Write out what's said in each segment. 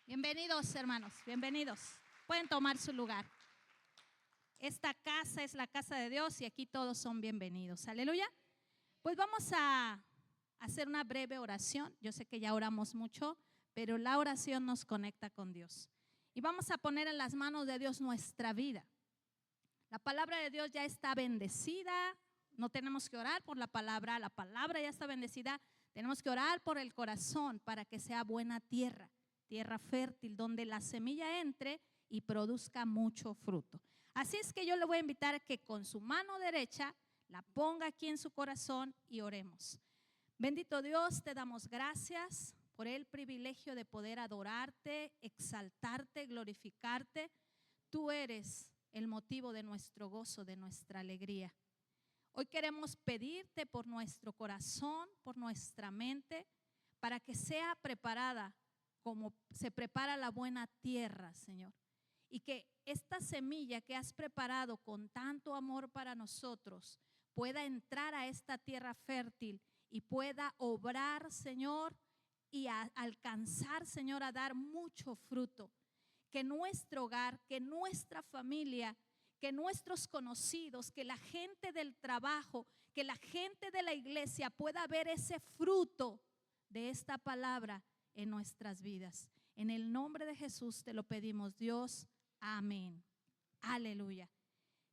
Bienvenidos, hermanos, bienvenidos. Pueden tomar su lugar. Esta casa es la casa de Dios y aquí todos son bienvenidos. Aleluya. Pues vamos a hacer una breve oración. Yo sé que ya oramos mucho, pero la oración nos conecta con Dios. Y vamos a poner en las manos de Dios nuestra vida. La palabra de Dios ya está bendecida. No tenemos que orar por la palabra ya está bendecida. Tenemos que orar por el corazón para que sea buena tierra fértil, donde la semilla entre y produzca mucho fruto. Así es que yo le voy a invitar a que con su mano derecha la ponga aquí en su corazón y oremos. Bendito Dios, te damos gracias por el privilegio de poder adorarte, exaltarte, glorificarte. Tú eres el motivo de nuestro gozo, de nuestra alegría. Hoy queremos pedirte por nuestro corazón, por nuestra mente, para que sea preparada como se prepara la buena tierra, Señor. Y que esta semilla que has preparado con tanto amor para nosotros pueda entrar a esta tierra fértil y pueda obrar, Señor, y alcanzar, Señor, a dar mucho fruto. Que nuestro hogar, que nuestra familia, que nuestros conocidos, que la gente del trabajo, que la gente de la iglesia pueda ver ese fruto de esta palabra en nuestras vidas. En el nombre de Jesús te lo pedimos, Dios. Amén. Aleluya.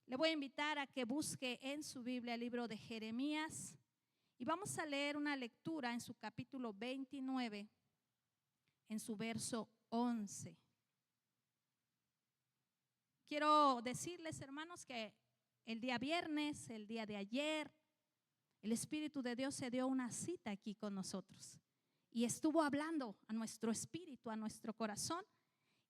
Le voy a invitar a que busque en su Biblia el libro de Jeremías y vamos a leer una lectura en su capítulo 29, en su verso 11. Quiero decirles, hermanos, que el día viernes, el día de ayer, el Espíritu de Dios se dio una cita aquí con nosotros y estuvo hablando a nuestro espíritu, a nuestro corazón,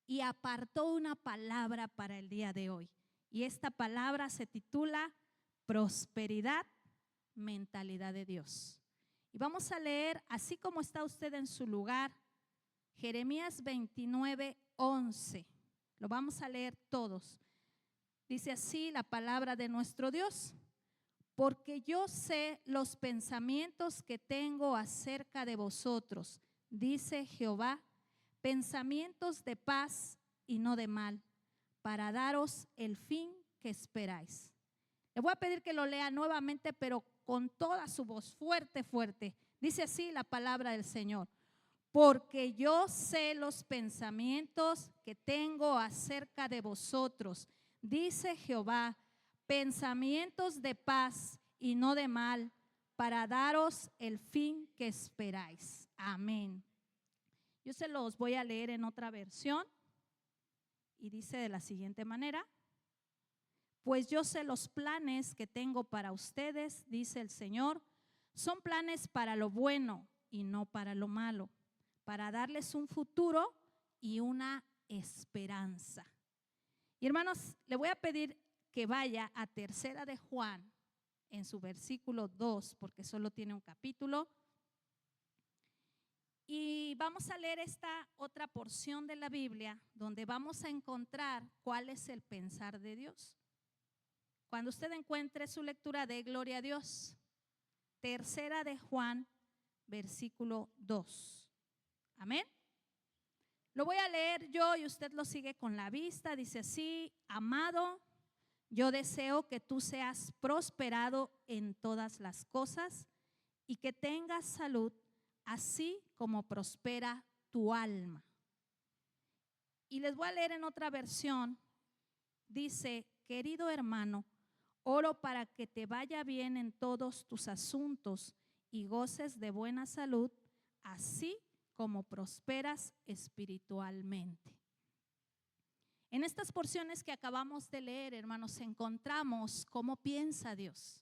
y apartó una palabra para el día de hoy. Y esta palabra se titula Prosperidad, mentalidad de Dios. Y vamos a leer, así como está usted en su lugar, Jeremías 29, 11. Lo vamos a leer todos. Dice así la palabra de nuestro Dios: porque yo sé los pensamientos que tengo acerca de vosotros, dice Jehová, pensamientos de paz y no de mal, para daros el fin que esperáis. Le voy a pedir que lo lea nuevamente, pero con toda su voz, fuerte, fuerte. Dice así la palabra del Señor: porque yo sé los pensamientos que tengo acerca de vosotros, dice Jehová, pensamientos de paz y no de mal, para daros el fin que esperáis. Amén. Yo se los voy a leer en otra versión y dice de la siguiente manera: pues yo sé los planes que tengo para ustedes, dice el Señor, son planes para lo bueno y no para lo malo, para darles un futuro y una esperanza. Y hermanos, le voy a pedir que vaya a Tercera de Juan en su versículo 2, porque solo tiene un capítulo. Y vamos a leer esta otra porción de la Biblia donde vamos a encontrar cuál es el pensar de Dios. Cuando usted encuentre su lectura, de gloria a Dios. Tercera de Juan, versículo 2. Amén. Lo voy a leer yo y usted lo sigue con la vista. Dice así: amado, yo deseo que tú seas prosperado en todas las cosas y que tengas salud, así como prospera tu alma. Y les voy a leer en otra versión. Dice: querido hermano, oro para que te vaya bien en todos tus asuntos y goces de buena salud, así como prosperas espiritualmente. En estas porciones que acabamos de leer, hermanos, encontramos cómo piensa Dios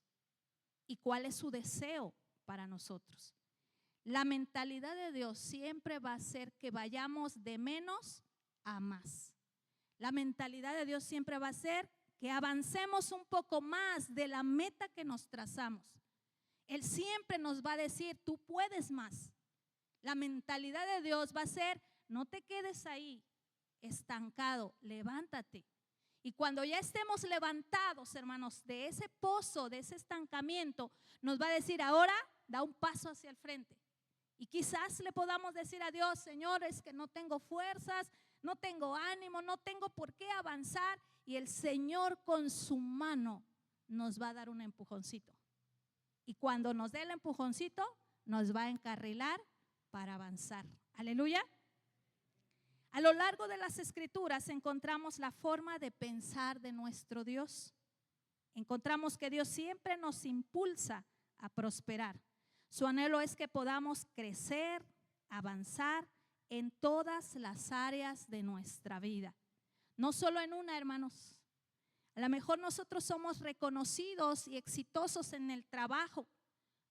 y cuál es su deseo para nosotros. La mentalidad de Dios siempre va a ser que vayamos de menos a más. La mentalidad de Dios siempre va a ser que avancemos un poco más de la meta que nos trazamos. Él siempre nos va a decir: tú puedes más. La mentalidad de Dios va a ser: no te quedes ahí estancado, levántate. Y cuando ya estemos levantados, hermanos, de ese pozo, de ese estancamiento, nos va a decir: ahora da un paso hacia el frente Y quizás le podamos decir a Dios, Señor, es que no tengo fuerzas, no tengo ánimo, no tengo por qué avanzar. Y el Señor con su mano nos va a dar un empujoncito. Y cuando nos dé el empujoncito, nos va a encarrilar para avanzar. Aleluya. A lo largo de las Escrituras encontramos la forma de pensar de nuestro Dios. Encontramos que Dios siempre nos impulsa a prosperar. Su anhelo es que podamos crecer, avanzar en todas las áreas de nuestra vida. No solo en una, hermanos. A lo mejor nosotros somos reconocidos y exitosos en el trabajo,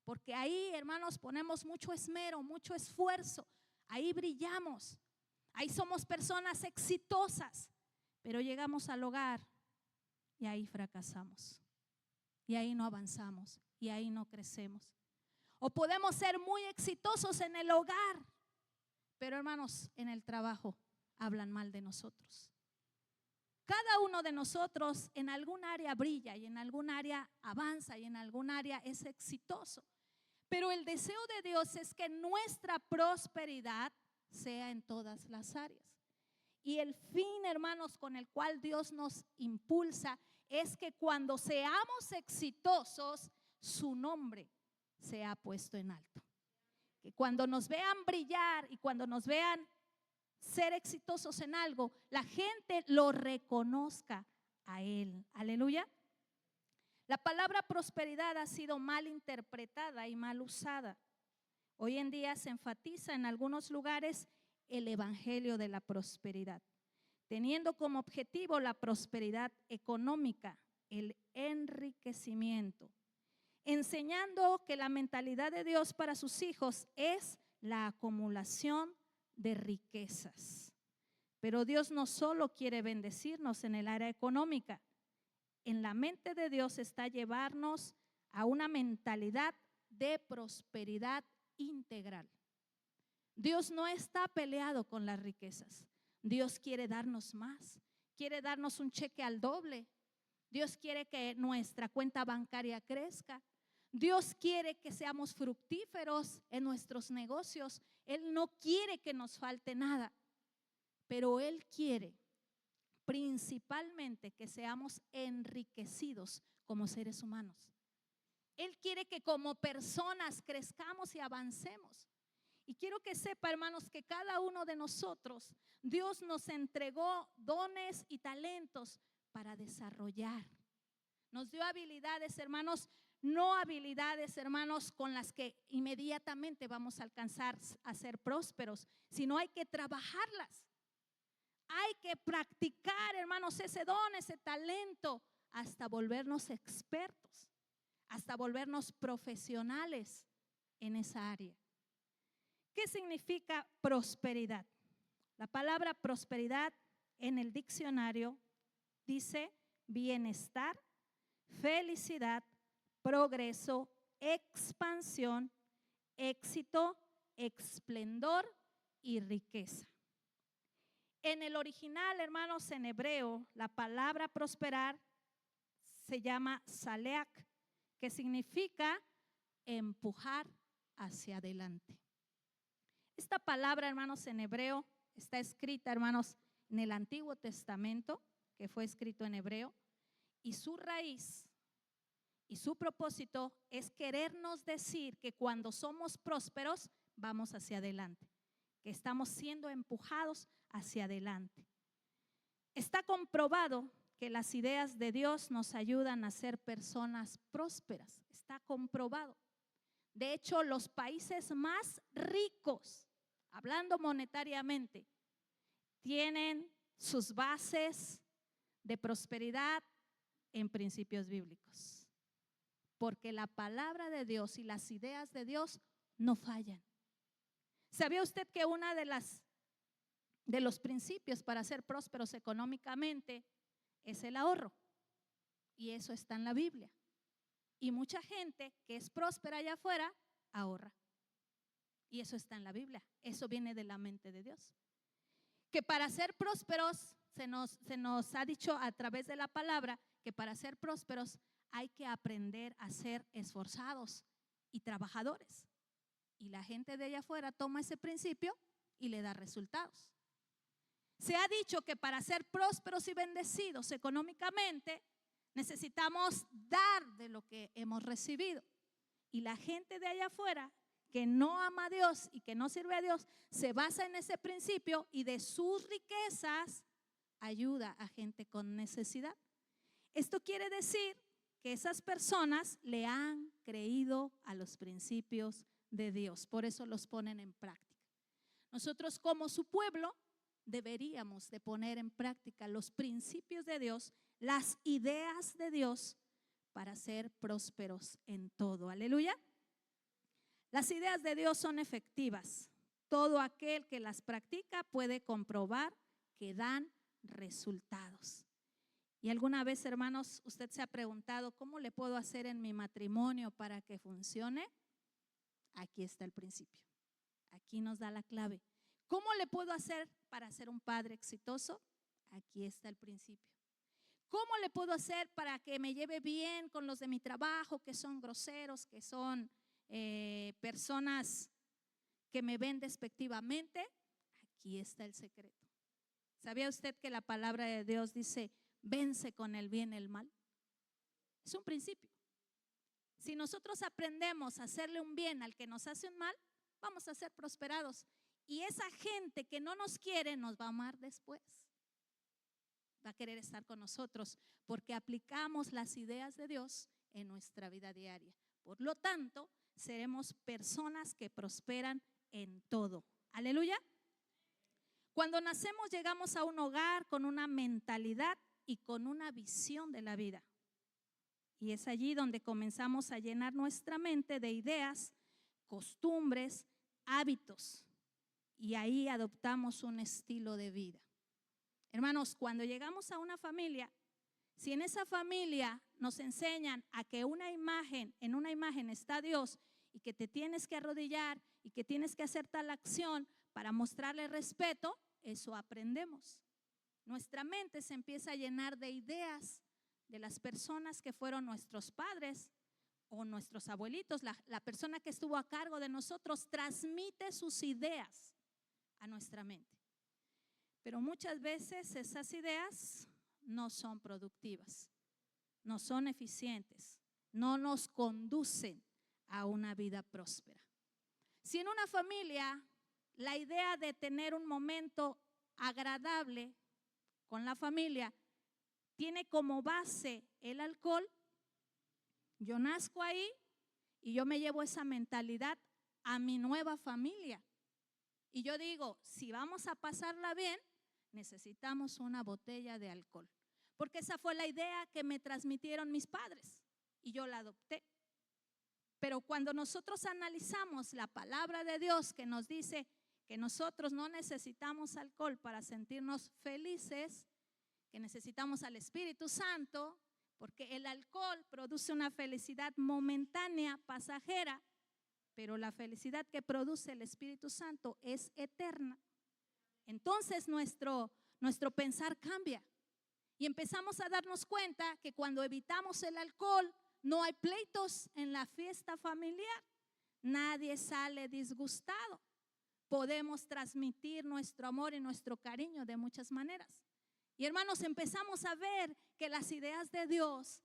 porque ahí, hermanos, ponemos mucho esmero, mucho esfuerzo. Ahí brillamos. Ahí somos personas exitosas, pero llegamos al hogar y ahí fracasamos. Y ahí no avanzamos, y ahí no crecemos. O podemos ser muy exitosos en el hogar, pero hermanos, en el trabajo hablan mal de nosotros. Cada uno de nosotros en algún área brilla y en algún área avanza y en algún área es exitoso. Pero el deseo de Dios es que nuestra prosperidad sea en todas las áreas. Y el fin, hermanos, con el cual Dios nos impulsa es que cuando seamos exitosos, su nombre sea puesto en alto. Que cuando nos vean brillar y cuando nos vean ser exitosos en algo, la gente lo reconozca a Él. Aleluya. La palabra prosperidad ha sido mal interpretada y mal usada. Hoy en día se enfatiza en algunos lugares el evangelio de la prosperidad, teniendo como objetivo la prosperidad económica, el enriquecimiento, enseñando que la mentalidad de Dios para sus hijos es la acumulación de riquezas. Pero Dios no solo quiere bendecirnos en el área económica. En la mente de Dios está llevarnos a una mentalidad de prosperidad integral. Dios no está peleado con las riquezas. Dios quiere darnos más. Quiere darnos un cheque al doble. Dios quiere que nuestra cuenta bancaria crezca. Dios quiere que seamos fructíferos en nuestros negocios. Él no quiere que nos falte nada, pero Él quiere principalmente que seamos enriquecidos como seres humanos. Él quiere que como personas crezcamos y avancemos. Y quiero que sepa, hermanos, que cada uno de nosotros, Dios nos entregó dones y talentos para desarrollar. Nos dio habilidades, hermanos, no habilidades, hermanos, con las que inmediatamente vamos a alcanzar a ser prósperos, sino hay que trabajarlas. Hay que practicar, hermanos, ese don, ese talento, hasta volvernos expertos, hasta volvernos profesionales en esa área. ¿Qué significa prosperidad? La palabra prosperidad en el diccionario dice bienestar, felicidad, progreso, expansión, éxito, esplendor y riqueza. En el original, hermanos, en hebreo, la palabra prosperar se llama saleach, que significa empujar hacia adelante. Esta palabra, hermanos, en hebreo está escrita, hermanos, en el Antiguo Testamento, que fue escrito en hebreo, y su raíz y su propósito es querernos decir que cuando somos prósperos vamos hacia adelante, que estamos siendo empujados hacia adelante. Está comprobado que las ideas de Dios nos ayudan a ser personas prósperas. Está comprobado. De hecho, los países más ricos, hablando monetariamente, tienen sus bases de prosperidad en principios bíblicos. Porque la palabra de Dios y las ideas de Dios no fallan. ¿Sabía usted que una de los principios para ser prósperos económicamente es el ahorro? Y eso está en la Biblia. Y mucha gente que es próspera allá afuera ahorra. Y eso está en la Biblia. Eso viene de la mente de Dios. Que para ser prósperos, se nos ha dicho a través de la palabra, que para ser prósperos hay que aprender a ser esforzados y trabajadores. Y la gente de allá afuera toma ese principio y le da resultados. Se ha dicho que para ser prósperos y bendecidos económicamente necesitamos dar de lo que hemos recibido. Y la gente de allá afuera que no ama a Dios y que no sirve a Dios se basa en ese principio y de sus riquezas ayuda a gente con necesidad. Esto quiere decir que esas personas le han creído a los principios de Dios, por eso los ponen en práctica. Nosotros como su pueblo deberíamos de poner en práctica los principios de Dios, las ideas de Dios para ser prósperos en todo. Aleluya. Las ideas de Dios son efectivas. Todo aquel que las practica puede comprobar que dan resultados. Y alguna vez, hermanos, usted se ha preguntado, ¿cómo le puedo hacer en mi matrimonio para que funcione? Aquí está el principio. Aquí nos da la clave. ¿Cómo le puedo hacer para ser un padre exitoso? Aquí está el principio. ¿Cómo le puedo hacer para que me lleve bien con los de mi trabajo, que son groseros, que son personas que me ven despectivamente? Aquí está el secreto. ¿Sabía usted que la palabra de Dios dice, vence con el bien el mal? Es un principio. Si nosotros aprendemos a hacerle un bien al que nos hace un mal, vamos a ser prosperados. Y esa gente que no nos quiere nos va a amar después. Va a querer estar con nosotros porque aplicamos las ideas de Dios en nuestra vida diaria. Por lo tanto, seremos personas que prosperan en todo. Aleluya. Cuando nacemos llegamos a un hogar con una mentalidad y con una visión de la vida. Y es allí donde comenzamos a llenar nuestra mente de ideas, costumbres, hábitos. Y ahí adoptamos un estilo de vida. Hermanos, cuando llegamos a una familia, si en esa familia nos enseñan a que en una imagen está Dios y que te tienes que arrodillar y que tienes que hacer tal acción para mostrarle respeto, eso aprendemos. Nuestra mente se empieza a llenar de ideas de las personas que fueron nuestros padres o nuestros abuelitos. La persona que estuvo a cargo de nosotros transmite sus ideas a nuestra mente. Pero muchas veces esas ideas no son productivas, no son eficientes, no nos conducen a una vida próspera. Si en una familia la idea de tener un momento agradable con la familia tiene como base el alcohol, yo nazco ahí y yo me llevo esa mentalidad a mi nueva familia. Y yo digo, si vamos a pasarla bien, necesitamos una botella de alcohol. Porque esa fue la idea que me transmitieron mis padres y yo la adopté. Pero cuando nosotros analizamos la palabra de Dios que nos dice que nosotros no necesitamos alcohol para sentirnos felices, que necesitamos al Espíritu Santo, porque el alcohol produce una felicidad momentánea, pasajera, pero la felicidad que produce el Espíritu Santo es eterna. Entonces nuestro pensar cambia y empezamos a darnos cuenta que cuando evitamos el alcohol no hay pleitos en la fiesta familiar, nadie sale disgustado, podemos transmitir nuestro amor y nuestro cariño de muchas maneras. Y hermanos, empezamos a ver que las ideas de Dios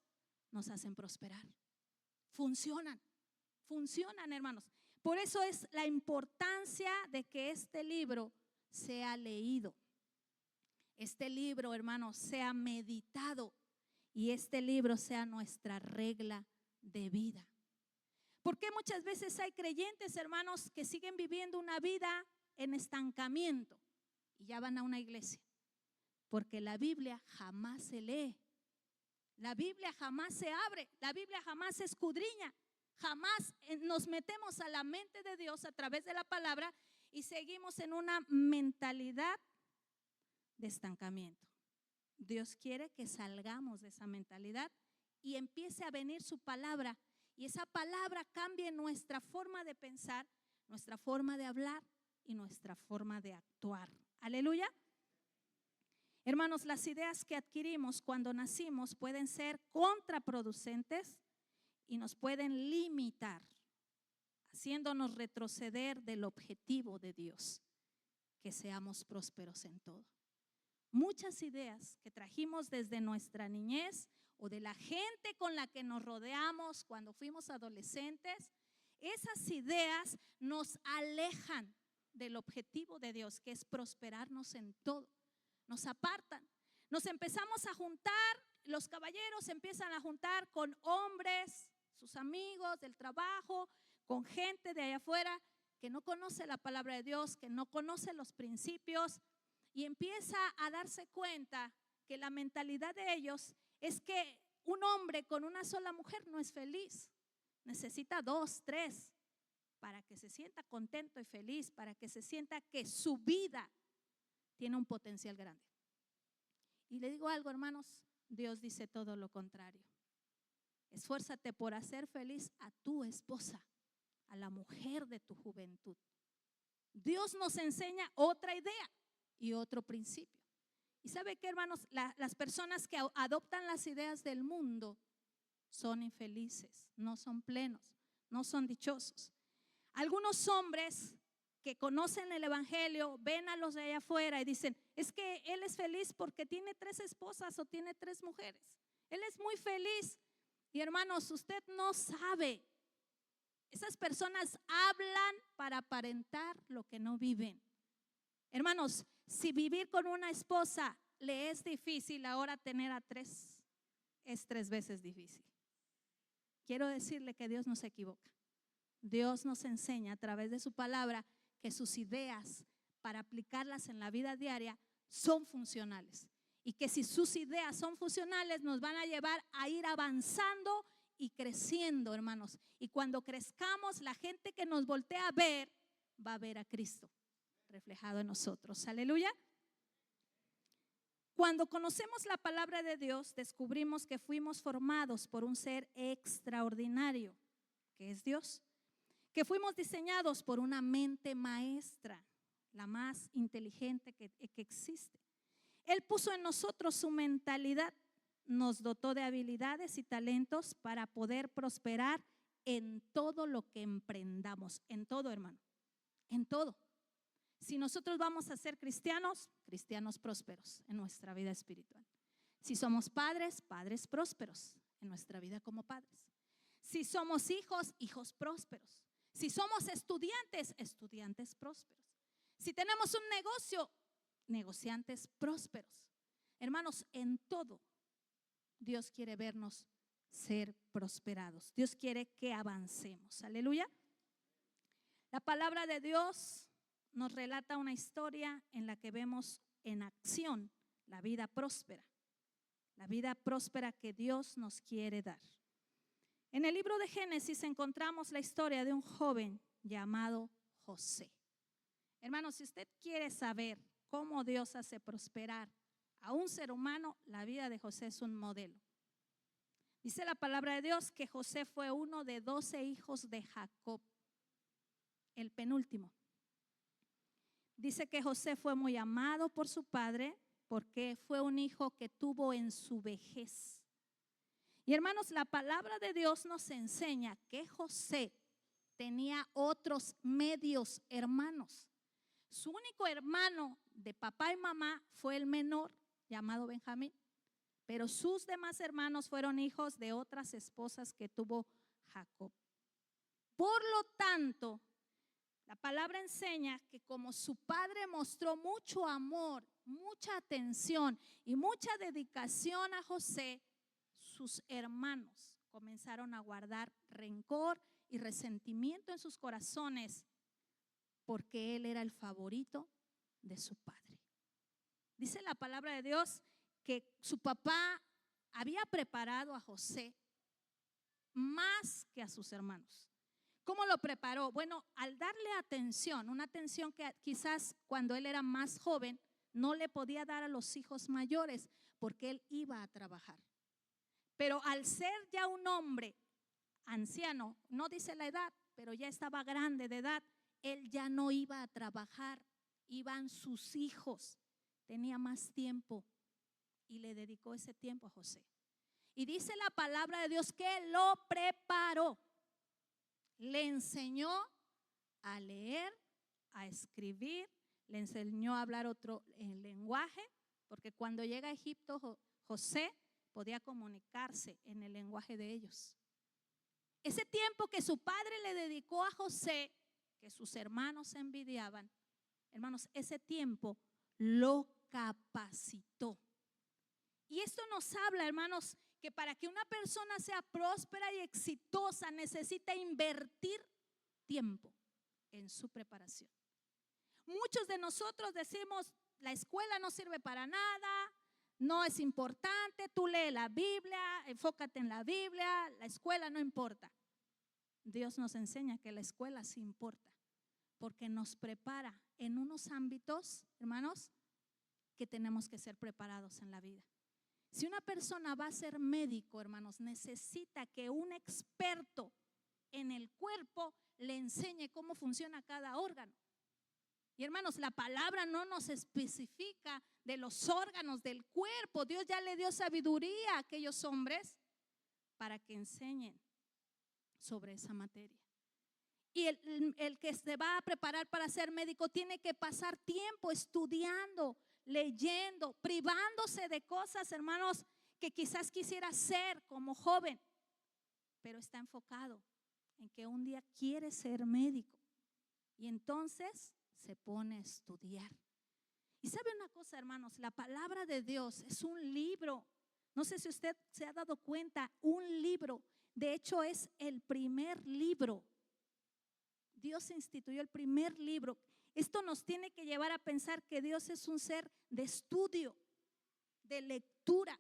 nos hacen prosperar, funcionan hermanos. Por eso es la importancia de que este libro sea leído, este libro, hermanos, sea meditado y este libro sea nuestra regla de vida. Porque muchas veces hay creyentes, hermanos, que siguen viviendo una vida en estancamiento y ya van a una iglesia, porque la Biblia jamás se lee, la Biblia jamás se abre, la Biblia jamás se escudriña. Jamás nos metemos a la mente de Dios a través de la palabra y seguimos en una mentalidad de estancamiento. Dios quiere que salgamos de esa mentalidad y empiece a venir su palabra y esa palabra cambie nuestra forma de pensar, nuestra forma de hablar y nuestra forma de actuar. Aleluya. Hermanos, las ideas que adquirimos cuando nacimos pueden ser contraproducentes y nos pueden limitar a haciéndonos retroceder del objetivo de Dios, que seamos prósperos en todo. Muchas ideas que trajimos desde nuestra niñez o de la gente con la que nos rodeamos cuando fuimos adolescentes, esas ideas nos alejan del objetivo de Dios, que es prosperarnos en todo. Nos apartan. Nos empezamos a juntar, los caballeros empiezan a juntar con hombres, sus amigos del trabajo, con gente de allá afuera que no conoce la palabra de Dios, que no conoce los principios, y empieza a darse cuenta que la mentalidad de ellos es que un hombre con una sola mujer no es feliz. Necesita 2, 3 para que se sienta contento y feliz, para que se sienta que su vida tiene un potencial grande. Y le digo algo, hermanos, Dios dice todo lo contrario. Esfuérzate por hacer feliz a tu esposa, a la mujer de tu juventud. Dios nos enseña otra idea y otro principio. ¿Y sabe qué, hermanos? Las personas que adoptan las ideas del mundo son infelices, no son plenos, no son dichosos. Algunos hombres que conocen el evangelio ven a los de allá afuera y dicen, es que él es feliz porque tiene 3 esposas o tiene 3 mujeres. Él es muy feliz. Y hermanos, usted no sabe. Esas personas hablan para aparentar lo que no viven. Hermanos, si vivir con una esposa le es difícil, ahora tener a 3 es 3 veces difícil. Quiero decirle que Dios no se equivoca. Dios nos enseña a través de su palabra que sus ideas para aplicarlas en la vida diaria son funcionales. Y que si sus ideas son funcionales nos van a llevar a ir avanzando y creciendo, hermanos. Y cuando crezcamos, la gente que nos voltea a ver va a ver a Cristo reflejado en nosotros. Aleluya. Cuando conocemos la palabra de Dios, descubrimos que fuimos formados por un ser extraordinario, que es Dios. Que fuimos diseñados por una mente maestra, la más inteligente que existe. Él puso en nosotros su mentalidad, nos dotó de habilidades y talentos para poder prosperar en todo lo que emprendamos, en todo, hermano, en todo. Si nosotros vamos a ser cristianos, cristianos prósperos en nuestra vida espiritual. Si somos padres, padres prósperos en nuestra vida como padres. Si somos hijos, hijos prósperos. Si somos estudiantes, estudiantes prósperos. Si tenemos un negocio, negociantes prósperos. Hermanos, en todo Dios quiere vernos ser prosperados. Dios quiere que avancemos. Aleluya. La palabra de Dios nos relata una historia en la que vemos en acción la vida próspera. La vida próspera que Dios nos quiere dar. En el libro de Génesis encontramos la historia de un joven llamado José. Hermanos, si usted quiere saber cómo Dios hace prosperar a un ser humano, la vida de José es un modelo. Dice la palabra de Dios que José fue uno de 12 hijos de Jacob, el penúltimo. Dice que José fue muy amado por su padre porque fue un hijo que tuvo en su vejez. Y hermanos, la palabra de Dios nos enseña que José tenía otros medios hermanos. Su único hermano de papá y mamá fue el menor, llamado Benjamín, pero sus demás hermanos fueron hijos de otras esposas que tuvo Jacob. Por lo tanto, la palabra enseña que como su padre mostró mucho amor, mucha atención y mucha dedicación a José, sus hermanos comenzaron a guardar rencor y resentimiento en sus corazones porque él era el favorito de su padre. Dice la palabra de Dios que su papá había preparado a José más que a sus hermanos. ¿Cómo lo preparó? Bueno, al darle atención, una atención que quizás cuando él era más joven no le podía dar a los hijos mayores porque él iba a trabajar. Pero al ser ya un hombre anciano, no dice la edad, pero ya estaba grande de edad, él ya no iba a trabajar, iban sus hijos, tenía más tiempo y le dedicó ese tiempo a José. Y dice la palabra de Dios que lo preparó. Le enseñó a leer, a escribir, le enseñó a hablar otro lenguaje, porque cuando llega a Egipto, José podía comunicarse en el lenguaje de ellos. Ese tiempo que su padre le dedicó a José, que sus hermanos envidiaban, hermanos, ese tiempo lo capacitó. Y esto nos habla, hermanos, que para que una persona sea próspera y exitosa necesita invertir tiempo en su preparación. Muchos de nosotros decimos, la escuela no sirve para nada, no es importante, tú lee la Biblia, enfócate en la Biblia, la escuela no importa. Dios nos enseña que la escuela sí importa, porque nos prepara en unos ámbitos, hermanos, que tenemos que ser preparados en la vida. Si una persona va a ser médico, hermanos, necesita que un experto en el cuerpo le enseñe cómo funciona cada órgano. Y hermanos, la palabra no nos especifica de los órganos del cuerpo. Dios ya le dio sabiduría a aquellos hombres para que enseñen sobre esa materia. Y el que se va a preparar para ser médico tiene que pasar tiempo estudiando, leyendo, privándose de cosas, hermanos, que quizás quisiera hacer como joven, pero está enfocado en que un día quiere ser médico y entonces se pone a estudiar. Y sabe una cosa, hermanos, la palabra de Dios es un libro. No sé si usted se ha dado cuenta, un libro. De hecho, es el primer libro. Dios instituyó el primer libro. Esto nos tiene que llevar a pensar que Dios es un ser de estudio, de lectura.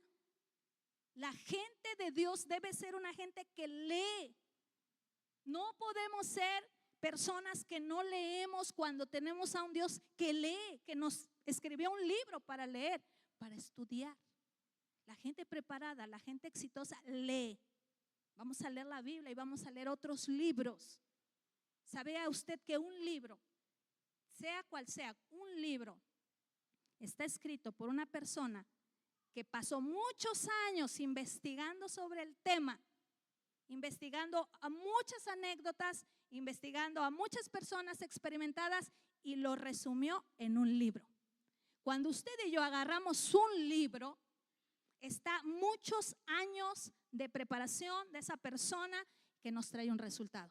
La gente de Dios debe ser una gente que lee. No podemos ser personas que no leemos cuando tenemos a un Dios que lee, que nos escribió un libro para leer, para estudiar. La gente preparada, la gente exitosa lee. Vamos a leer la Biblia y vamos a leer otros libros. ¿Sabía usted que un libro, sea cual sea, un libro está escrito por una persona que pasó muchos años investigando sobre el tema, investigando a muchas anécdotas, investigando a muchas personas experimentadas y lo resumió en un libro? Cuando usted y yo agarramos un libro, está muchos años de preparación de esa persona que nos trae un resultado.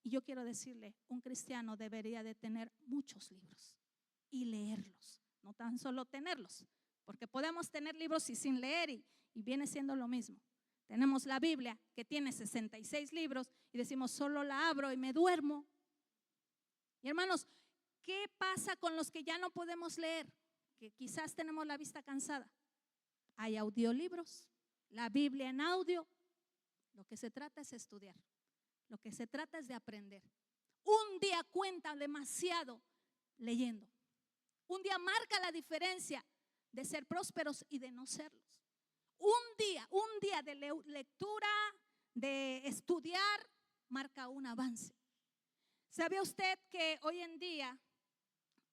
Y yo quiero decirle, un cristiano debería de tener muchos libros y leerlos, no tan solo tenerlos, porque podemos tener libros y sin leer y viene siendo lo mismo. Tenemos la Biblia que tiene 66 libros y decimos solo la abro y me duermo. Y hermanos, ¿qué pasa con los que ya no podemos leer? Que quizás tenemos la vista cansada. Hay audiolibros, la Biblia en audio. Lo que se trata es estudiar. Lo que se trata es de aprender. Un día cuenta demasiado leyendo. Un día marca la diferencia de ser prósperos y de no serlos. Un día de lectura, de estudiar, marca un avance. ¿Sabe usted que hoy en día,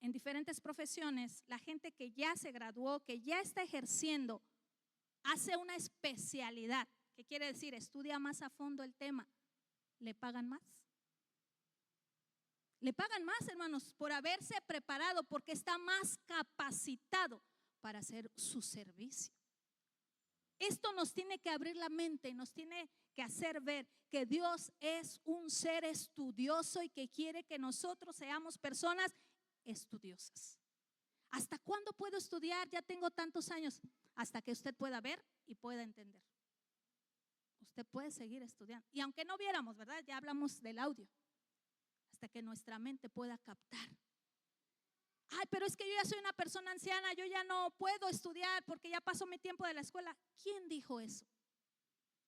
en diferentes profesiones, la gente que ya se graduó, que ya está ejerciendo, hace una especialidad? ¿Qué quiere decir? Estudia más a fondo el tema. ¿Le pagan más? Le pagan más, hermanos, por haberse preparado, porque está más capacitado para hacer su servicio. Esto nos tiene que abrir la mente y nos tiene que hacer ver que Dios es un ser estudioso y que quiere que nosotros seamos personas estudiosas. ¿Hasta cuándo puedo estudiar? Ya tengo tantos años. Hasta que usted pueda ver y pueda entender. Usted puede seguir estudiando. Y aunque no viéramos, ¿verdad? Ya hablamos del audio. Hasta que nuestra mente pueda captar. Ay, pero es que yo ya soy una persona anciana, yo ya no puedo estudiar porque ya pasó mi tiempo de la escuela. ¿Quién dijo eso?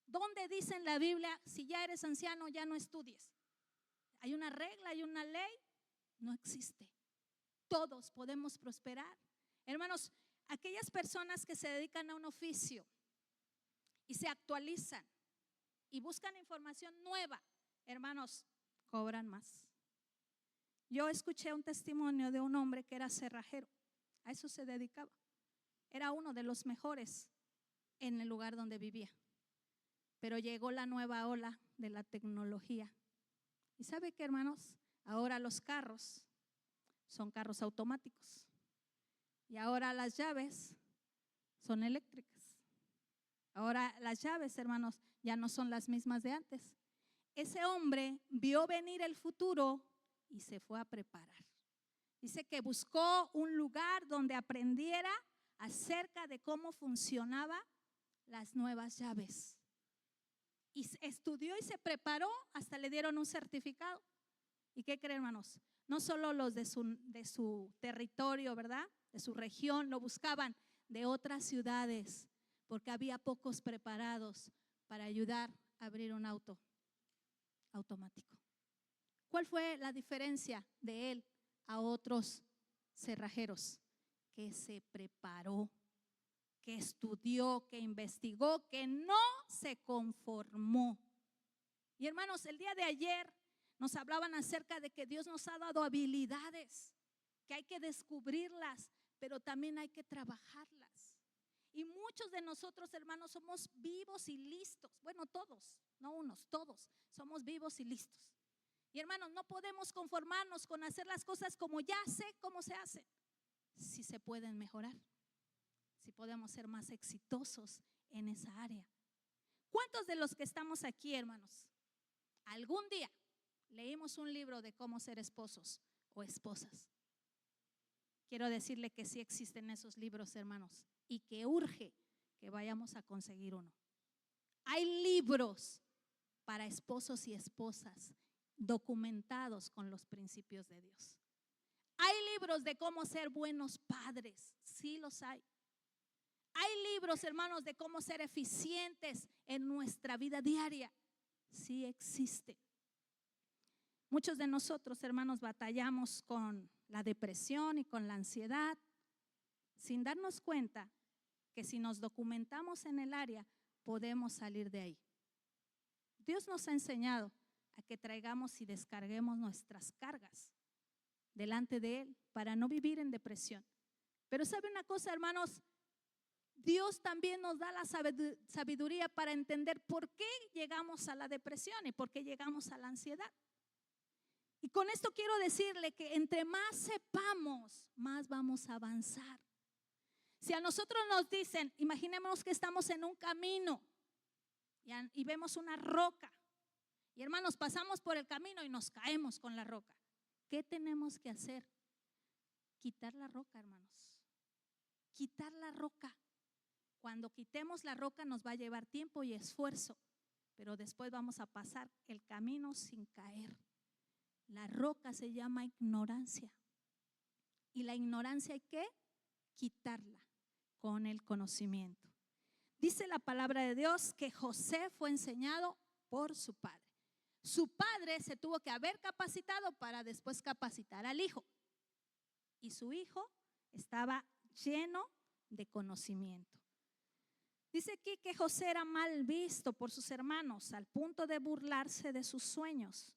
¿Dónde dice en la Biblia, si ya eres anciano, ya no estudies? ¿Hay una regla, hay una ley? No existe. Todos podemos prosperar. Hermanos, aquellas personas que se dedican a un oficio y se actualizan y buscan información nueva, hermanos, cobran más. Yo escuché un testimonio de un hombre que era cerrajero, a eso se dedicaba. Era uno de los mejores en el lugar donde vivía. Pero llegó la nueva ola de la tecnología. ¿Y sabe qué, hermanos? Ahora los carros son carros automáticos. Y ahora las llaves son eléctricas. Ahora las llaves, hermanos, ya no son las mismas de antes. Ese hombre vio venir el futuro y se fue a preparar. Dice que buscó un lugar donde aprendiera acerca de cómo funcionaban las nuevas llaves. Y estudió y se preparó, hasta le dieron un certificado. ¿Y qué creen, hermanos? No solo los de su territorio, ¿verdad? De su región, lo buscaban de otras ciudades, porque había pocos preparados para ayudar a abrir un auto automático. ¿Cuál fue la diferencia de él a otros cerrajeros? Que se preparó, que estudió, que investigó, que no se conformó. Y hermanos, el día de ayer nos hablaban acerca de que Dios nos ha dado habilidades, que hay que descubrirlas, pero también hay que trabajarlas. Y muchos de nosotros, hermanos, somos vivos y listos. Bueno, todos, no unos, todos somos vivos y listos. Y hermanos, no podemos conformarnos con hacer las cosas como ya sé cómo se hacen. Si se pueden mejorar, si podemos ser más exitosos en esa área. ¿Cuántos de los que estamos aquí, hermanos, algún día leímos un libro de cómo ser esposos o esposas? Quiero decirle que sí existen esos libros, hermanos, y que urge que vayamos a conseguir uno. Hay libros para esposos y esposas documentados con los principios de Dios. Hay libros de cómo ser buenos padres, sí los hay. Hay libros, hermanos, de cómo ser eficientes en nuestra vida diaria, sí existe. Muchos de nosotros, hermanos, batallamos con la depresión y con la ansiedad, sin darnos cuenta que si nos documentamos en el área, podemos salir de ahí. Dios nos ha enseñado a que traigamos y descarguemos nuestras cargas delante de Él para no vivir en depresión. Pero ¿sabe una cosa, hermanos? Dios también nos da la sabiduría para entender por qué llegamos a la depresión y por qué llegamos a la ansiedad. Y con esto quiero decirle que entre más sepamos, más vamos a avanzar. Si a nosotros nos dicen, imaginemos que estamos en un camino y vemos una roca, y hermanos, pasamos por el camino y nos caemos con la roca. ¿Qué tenemos que hacer? Quitar la roca, hermanos. Quitar la roca. Cuando quitemos la roca nos va a llevar tiempo y esfuerzo, pero después vamos a pasar el camino sin caer. La roca se llama ignorancia. Y la ignorancia hay que quitarla con el conocimiento. Dice la palabra de Dios que José fue enseñado por su padre. Su padre se tuvo que haber capacitado para después capacitar al hijo. Y su hijo estaba lleno de conocimiento. Dice aquí que José era mal visto por sus hermanos al punto de burlarse de sus sueños,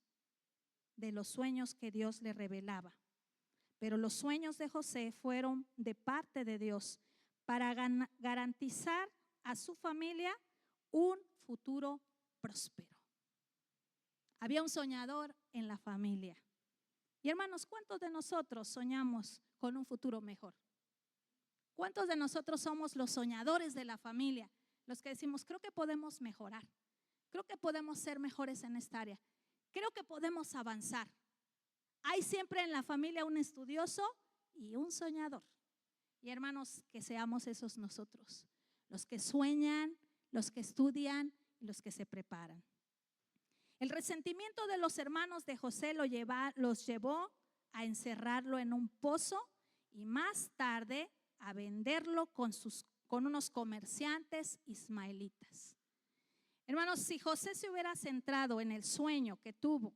de los sueños que Dios le revelaba. Pero los sueños de José fueron de parte de Dios para garantizar a su familia un futuro próspero. Había un soñador en la familia. Y hermanos, ¿cuántos de nosotros soñamos con un futuro mejor? ¿Cuántos de nosotros somos los soñadores de la familia? Los que decimos, creo que podemos mejorar, creo que podemos ser mejores en esta área, creo que podemos avanzar. Hay siempre en la familia un estudioso y un soñador. Y hermanos, que seamos esos nosotros, los que sueñan, los que estudian y los que se preparan. El resentimiento de los hermanos de José los llevó a encerrarlo en un pozo y más tarde a venderlo con unos comerciantes ismaelitas. Hermanos, si José se hubiera centrado en el sueño que tuvo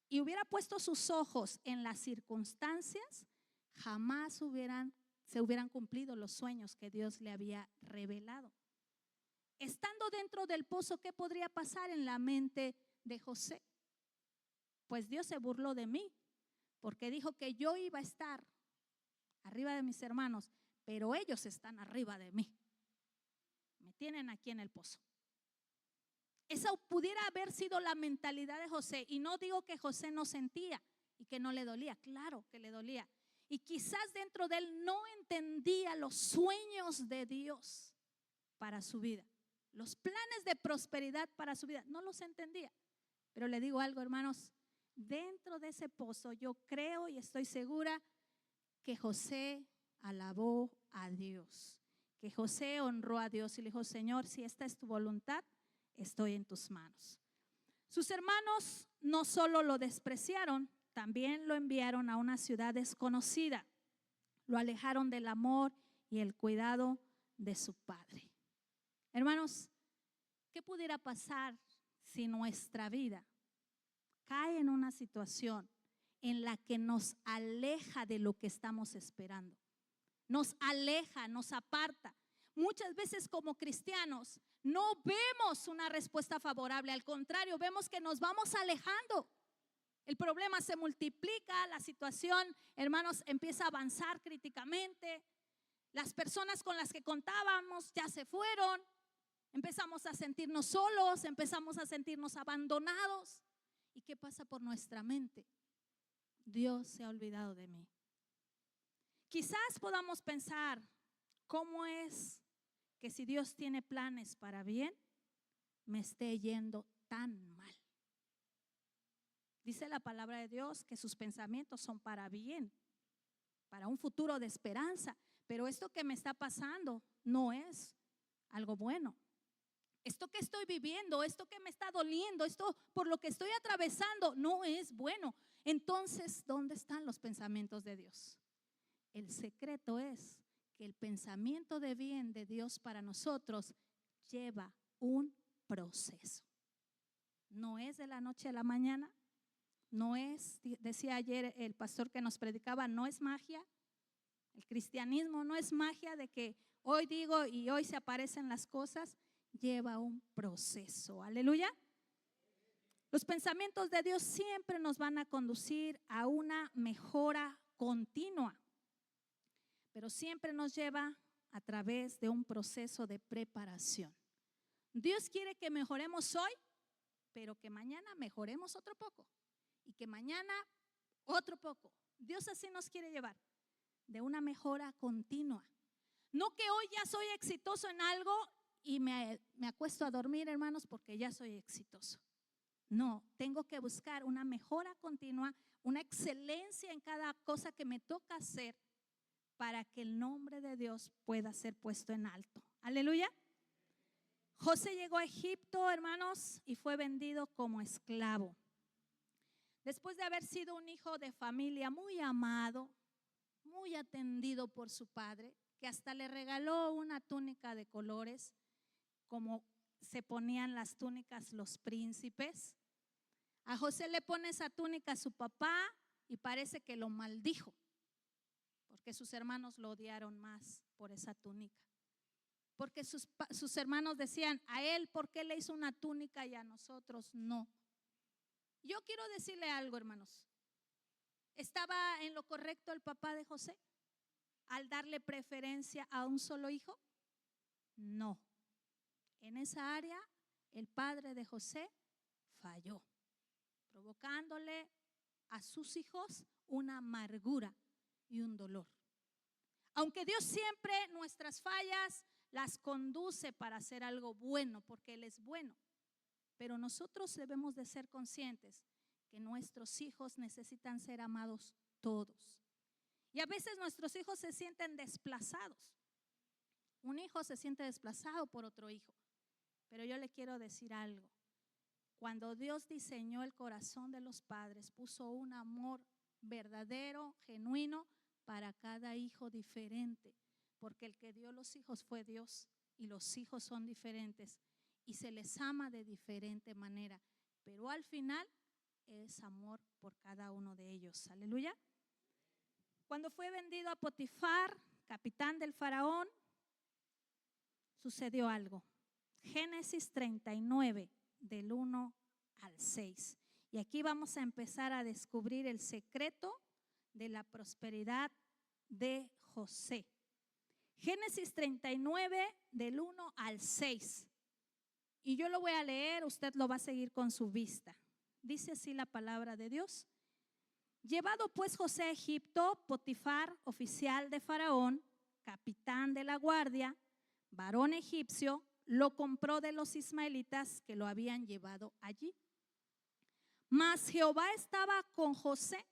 y hubiera puesto sus ojos en las circunstancias, jamás se hubieran cumplido los sueños que Dios le había revelado. Estando dentro del pozo, ¿qué podría pasar en la mente de José? Pues Dios se burló de mí, porque dijo que yo iba a estar arriba de mis hermanos, pero ellos están arriba de mí. Me tienen aquí en el pozo. Esa pudiera haber sido la mentalidad de José. Y no digo que José no sentía y que no le dolía, claro que le dolía. Y quizás dentro de él no entendía los sueños de Dios para su vida. Los planes de prosperidad para su vida, no los entendía. Pero le digo algo, hermanos, dentro de ese pozo yo creo y estoy segura que José alabó a Dios, que José honró a Dios y le dijo: Señor, si esta es tu voluntad, estoy en tus manos. Sus hermanos no solo lo despreciaron, también lo enviaron a una ciudad desconocida. Lo alejaron del amor y el cuidado de su padre. Hermanos, ¿qué pudiera pasar si nuestra vida cae en una situación en la que nos aleja de lo que estamos esperando? Nos aleja, nos aparta. Muchas veces como cristianos no vemos una respuesta favorable, al contrario, vemos que nos vamos alejando. El problema se multiplica, la situación, hermanos, empieza a avanzar críticamente. Las personas con las que contábamos ya se fueron. Empezamos a sentirnos solos, empezamos a sentirnos abandonados. ¿Y qué pasa por nuestra mente? Dios se ha olvidado de mí. Quizás podamos pensar, ¿cómo es que si Dios tiene planes para bien, me esté yendo tan mal? Dice la palabra de Dios que sus pensamientos son para bien, para un futuro de esperanza. Pero esto que me está pasando no es algo bueno. Esto que estoy viviendo, esto que me está doliendo, esto por lo que estoy atravesando, no es bueno. Entonces, ¿dónde están los pensamientos de Dios? El secreto es que el pensamiento de bien de Dios para nosotros lleva un proceso. No es de la noche a la mañana, no es, decía ayer el pastor que nos predicaba, no es magia. El cristianismo no es magia de que hoy digo y hoy se aparecen las cosas. Lleva un proceso, aleluya. Los pensamientos de Dios siempre nos van a conducir a una mejora continua, pero siempre nos lleva a través de un proceso de preparación. Dios quiere que mejoremos hoy, pero que mañana mejoremos otro poco y que mañana otro poco. Dios así nos quiere llevar, de una mejora continua. No que hoy ya soy exitoso en algo y me acuesto a dormir, hermanos, porque ya soy exitoso. No, tengo que buscar una mejora continua, una excelencia en cada cosa que me toca hacer para que el nombre de Dios pueda ser puesto en alto. Aleluya. José llegó a Egipto, hermanos, y fue vendido como esclavo. Después de haber sido un hijo de familia muy amado, muy atendido por su padre, que hasta le regaló una túnica de colores, como se ponían las túnicas los príncipes. A José le pone esa túnica a su papá y parece que lo maldijo, porque sus hermanos lo odiaron más por esa túnica. Porque sus hermanos decían, a él, ¿por qué le hizo una túnica y a nosotros no? Yo quiero decirle algo, hermanos. ¿Estaba en lo correcto el papá de José al darle preferencia a un solo hijo? No. En esa área, el padre de José falló, provocándole a sus hijos una amargura y un dolor. Aunque Dios siempre nuestras fallas las conduce para hacer algo bueno, porque Él es bueno, pero nosotros debemos de ser conscientes que nuestros hijos necesitan ser amados todos. Y a veces nuestros hijos se sienten desplazados. Un hijo se siente desplazado por otro hijo. Pero yo le quiero decir algo. Cuando Dios diseñó el corazón de los padres, puso un amor verdadero, genuino, para cada hijo diferente. Porque el que dio los hijos fue Dios y los hijos son diferentes y se les ama de diferente manera. Pero al final es amor por cada uno de ellos. Aleluya. Cuando fue vendido a Potifar, capitán del faraón, sucedió algo. Génesis 39, del 1 al 6. Y aquí vamos a empezar a descubrir el secreto de la prosperidad de José. Génesis 39, del 1 al 6. Y yo lo voy a leer, usted lo va a seguir con su vista. Dice así la palabra de Dios. Llevado pues José a Egipto, Potifar, oficial de Faraón, capitán de la guardia, varón egipcio, lo compró de los ismaelitas que lo habían llevado allí. Mas Jehová estaba con José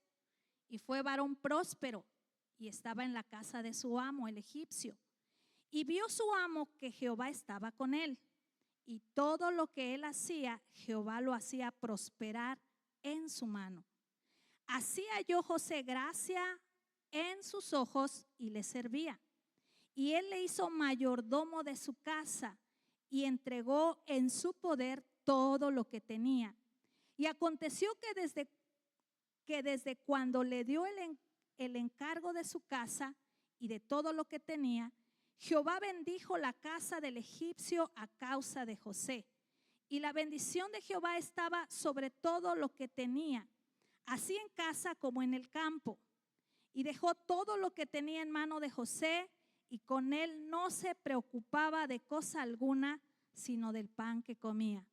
y fue varón próspero y estaba en la casa de su amo, el egipcio. Y vio su amo que Jehová estaba con él. Y todo lo que él hacía, Jehová lo hacía prosperar en su mano. Así halló José gracia en sus ojos y le servía. Y él le hizo mayordomo de su casa y entregó en su poder todo lo que tenía. Y aconteció que desde cuando le dio el encargo de su casa y de todo lo que tenía, Jehová bendijo la casa del egipcio a causa de José. Y la bendición de Jehová estaba sobre todo lo que tenía, así en casa como en el campo. Y dejó todo lo que tenía en mano de José, y con él no se preocupaba de cosa alguna, sino del pan que comía.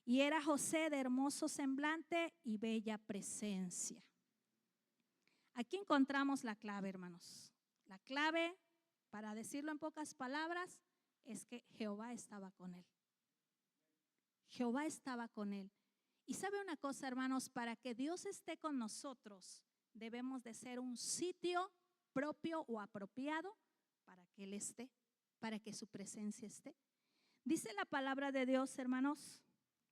Y era José de hermoso semblante y bella presencia. Aquí encontramos la clave, hermanos. La clave, para decirlo en pocas palabras, es que Jehová estaba con él. Jehová estaba con él. Y sabe una cosa, hermanos, para que Dios esté con nosotros, debemos de ser un sitio propio o apropiado para que Él esté, para que su presencia esté. Dice la palabra de Dios, hermanos,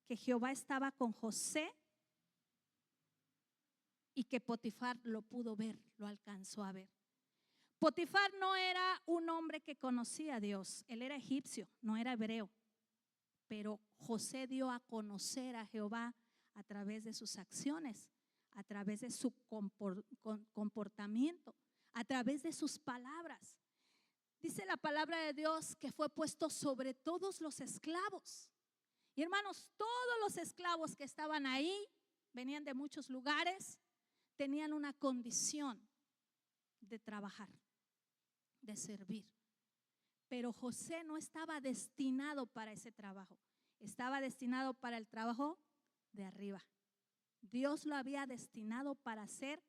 que Jehová estaba con José y que Potifar lo pudo ver, lo alcanzó a ver. Potifar no era un hombre que conocía a Dios, él era egipcio, no era hebreo. Pero José dio a conocer a Jehová a través de sus acciones, a través de su comportamiento, a través de sus palabras. Dice la palabra de Dios que fue puesto sobre todos los esclavos. Y hermanos, todos los esclavos que estaban ahí venían de muchos lugares, tenían una condición de trabajar, de servir. Pero José no estaba destinado para ese trabajo, estaba destinado para el trabajo de arriba. Dios lo había destinado para ser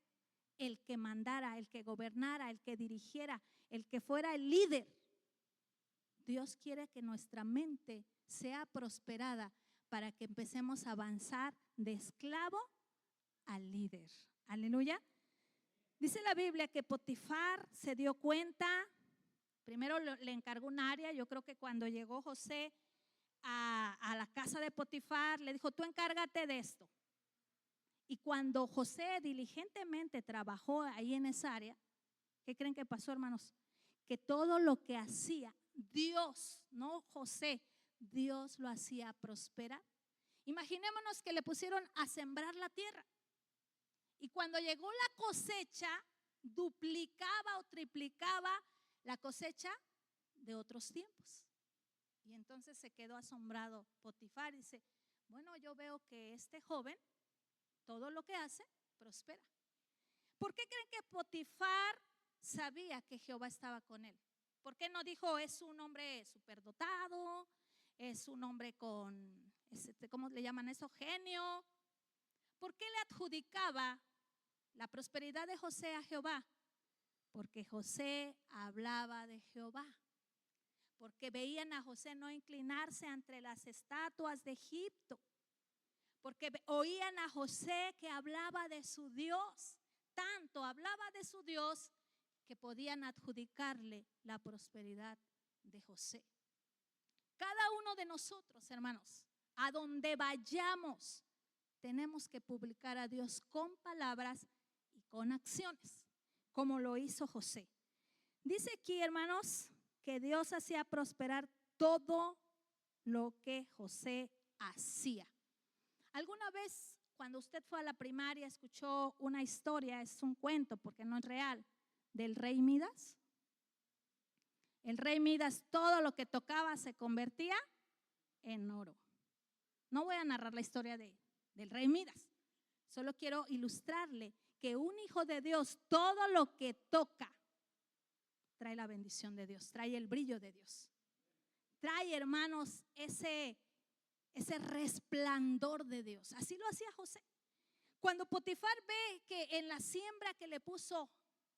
el que mandara, el que gobernara, el que dirigiera, el que fuera el líder. Dios quiere que nuestra mente sea prosperada para que empecemos a avanzar de esclavo al líder. Aleluya. Dice la Biblia que Potifar se dio cuenta. Primero le encargó un área. Yo creo que cuando llegó José a la casa de Potifar, le dijo: tú encárgate de esto. Y cuando José diligentemente trabajó ahí en esa área, ¿qué creen que pasó, hermanos? Que todo lo que hacía Dios, no José, Dios lo hacía prosperar. Imaginémonos que le pusieron a sembrar la tierra. Y cuando llegó la cosecha, duplicaba o triplicaba la cosecha de otros tiempos. Y entonces se quedó asombrado Potifar y dice: bueno, yo veo que este joven, todo lo que hace, prospera. ¿Por qué creen que Potifar sabía que Jehová estaba con él? ¿Por qué no dijo: es un hombre superdotado, es un hombre con, ¿cómo le llaman eso? Genio. ¿Por qué le adjudicaba la prosperidad de José a Jehová? Porque José hablaba de Jehová. Porque veían a José no inclinarse ante las estatuas de Egipto. Porque oían a José que hablaba de su Dios. Tanto hablaba de su Dios que podían adjudicarle la prosperidad de José. Cada uno de nosotros, hermanos, a donde vayamos, tenemos que publicar a Dios con palabras y con acciones, como lo hizo José. Dice aquí, hermanos, que Dios hacía prosperar todo lo que José hacía. ¿Alguna vez cuando usted fue a la primaria escuchó una historia, es un cuento porque no es real, del rey Midas? El rey Midas, todo lo que tocaba se convertía en oro. No voy a narrar la historia del rey Midas, solo quiero ilustrarle que un hijo de Dios, todo lo que toca trae la bendición de Dios, trae el brillo de Dios, trae, hermanos, ese ese resplandor de Dios. Así lo hacía José. Cuando Potifar ve que en la siembra que le puso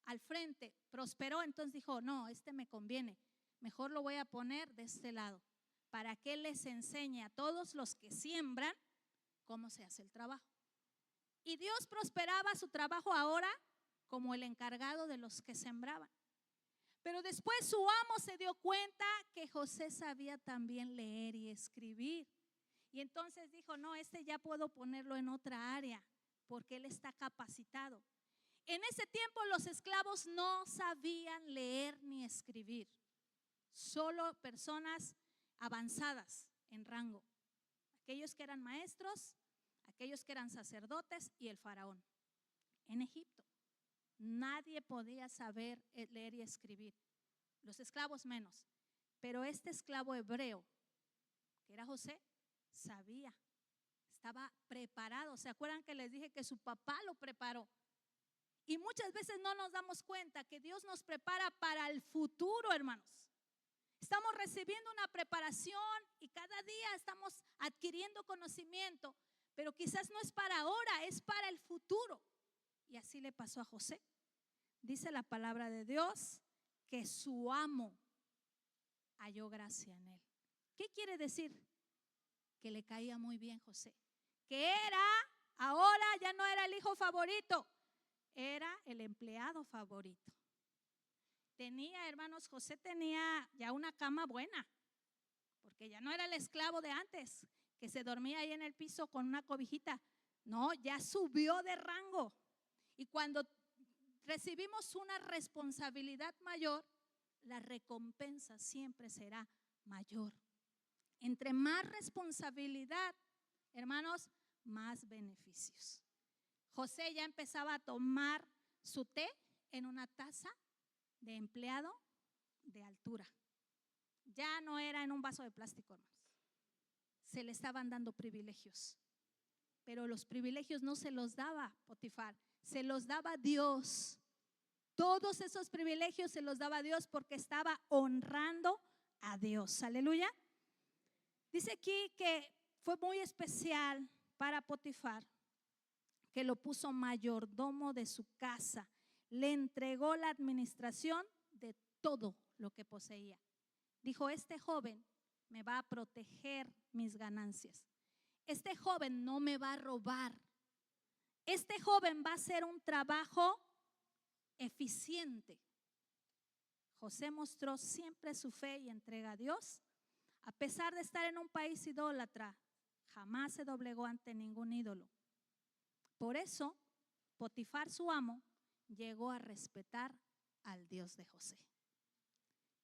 al frente prosperó, entonces dijo, no, este me conviene, mejor lo voy a poner de este lado, para que él les enseñe a todos los que siembran cómo se hace el trabajo. Y Dios prosperaba su trabajo ahora como el encargado de los que sembraban. Pero después su amo se dio cuenta que José sabía también leer y escribir. Y entonces dijo, no, este ya puedo ponerlo en otra área, porque él está capacitado. En ese tiempo los esclavos no sabían leer ni escribir, solo personas avanzadas en rango, aquellos que eran maestros, aquellos que eran sacerdotes y el faraón. En Egipto nadie podía saber leer y escribir, los esclavos menos, pero este esclavo hebreo, que era José, sabía, estaba preparado. ¿Se acuerdan que les dije que su papá lo preparó? Y muchas veces no nos damos cuenta que Dios nos prepara para el futuro, hermanos. Estamos recibiendo una preparación y cada día estamos adquiriendo conocimiento, pero quizás no es para ahora, es para el futuro. Y así le pasó a José. Dice la palabra de Dios que su amo halló gracia en él. ¿Qué quiere decir? Que le caía muy bien José, que ahora ya no era el hijo favorito, era el empleado favorito. Tenía, hermanos, José tenía ya una cama buena, porque ya no era el esclavo de antes, que se dormía ahí en el piso con una cobijita. No, ya subió de rango. Y cuando recibimos una responsabilidad mayor, la recompensa siempre será mayor. Entre más responsabilidad, hermanos, más beneficios. José ya empezaba a tomar su té en una taza de empleado de altura. Ya no era en un vaso de plástico, hermanos. Se le estaban dando privilegios, pero los privilegios no se los daba Potifar, se los daba Dios. Todos esos privilegios se los daba Dios porque estaba honrando a Dios. Aleluya. Dice aquí que fue muy especial para Potifar, que lo puso mayordomo de su casa, le entregó la administración de todo lo que poseía. Dijo, este joven me va a proteger mis ganancias, este joven no me va a robar, este joven va a hacer un trabajo eficiente. José mostró siempre su fe y entrega a Dios. A pesar de estar en un país idólatra, jamás se doblegó ante ningún ídolo. Por eso, Potifar, su amo, llegó a respetar al Dios de José.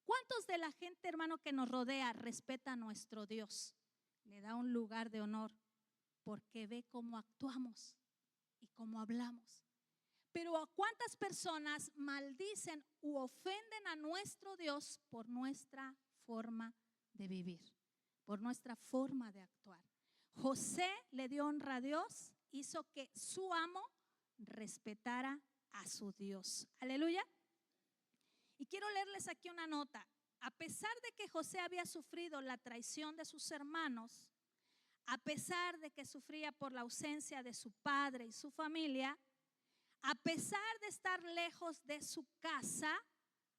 ¿Cuántos de la gente, hermano, que nos rodea respeta a nuestro Dios? Le da un lugar de honor porque ve cómo actuamos y cómo hablamos. Pero ¿a cuántas personas maldicen u ofenden a nuestro Dios por nuestra forma de vivir, por nuestra forma de actuar? José le dio honra a Dios, hizo que su amo respetara a su Dios. Aleluya. Y quiero leerles aquí una nota. A pesar de que José había sufrido la traición de sus hermanos, a pesar de que sufría por la ausencia de su padre y su familia, a pesar de estar lejos de su casa,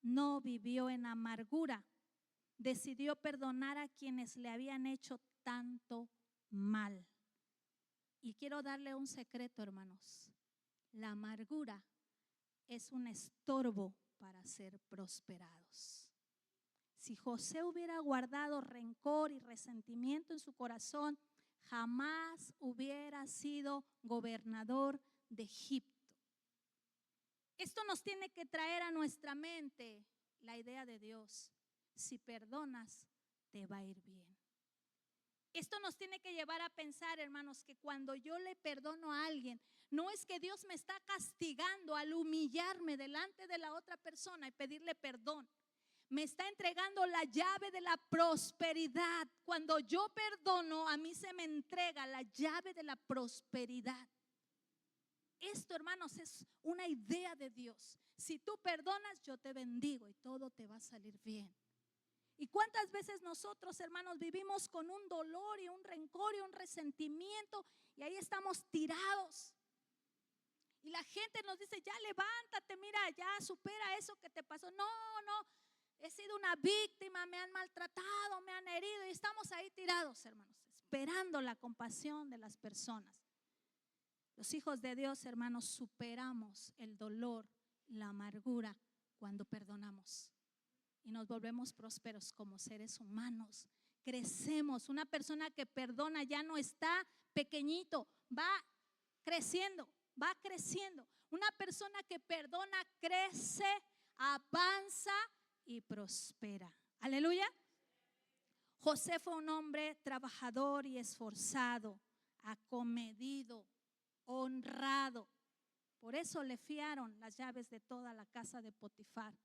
no vivió en amargura. Decidió perdonar a quienes le habían hecho tanto mal. Y quiero darle un secreto, hermanos. La amargura es un estorbo para ser prosperados. Si José hubiera guardado rencor y resentimiento en su corazón, jamás hubiera sido gobernador de Egipto. Esto nos tiene que traer a nuestra mente la idea de Dios. Si perdonas, te va a ir bien. Esto nos tiene que llevar a pensar, hermanos, que cuando yo le perdono a alguien, no es que Dios me está castigando al humillarme delante de la otra persona y pedirle perdón. Me está entregando la llave de la prosperidad. Cuando yo perdono, a mí se me entrega la llave de la prosperidad. Esto, hermanos, es una idea de Dios. Si tú perdonas, yo te bendigo y todo te va a salir bien. ¿Y cuántas veces nosotros, hermanos, vivimos con un dolor y un rencor y un resentimiento y ahí estamos tirados? Y la gente nos dice, ya levántate, mira, ya supera eso que te pasó. No, no, he sido una víctima, me han maltratado, me han herido y estamos ahí tirados, hermanos, esperando la compasión de las personas. Los hijos de Dios, hermanos, superamos el dolor, la amargura cuando perdonamos y nos volvemos prósperos como seres humanos. Crecemos. Una persona que perdona ya no está pequeñito, va creciendo, va creciendo. Una persona que perdona crece, avanza y prospera. Aleluya. José fue un hombre trabajador y esforzado, acomedido, honrado. Por eso le fiaron las llaves de toda la casa de Potifar,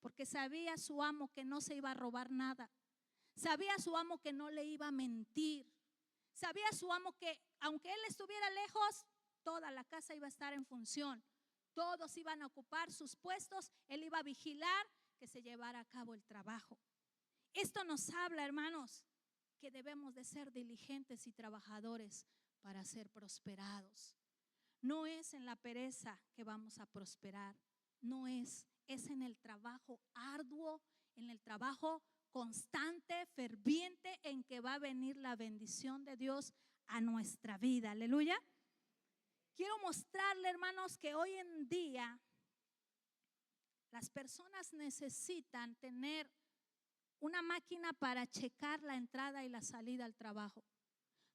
porque sabía su amo que no se iba a robar nada. Sabía su amo que no le iba a mentir. Sabía su amo que aunque él estuviera lejos, toda la casa iba a estar en función. Todos iban a ocupar sus puestos. Él iba a vigilar que se llevara a cabo el trabajo. Esto nos habla, hermanos, que debemos de ser diligentes y trabajadores para ser prosperados. No es en la pereza que vamos a prosperar. No es en el trabajo arduo, en el trabajo constante, ferviente, en que va a venir la bendición de Dios a nuestra vida. Aleluya. Quiero mostrarle, hermanos, que hoy en día las personas necesitan tener una máquina para checar la entrada y la salida al trabajo,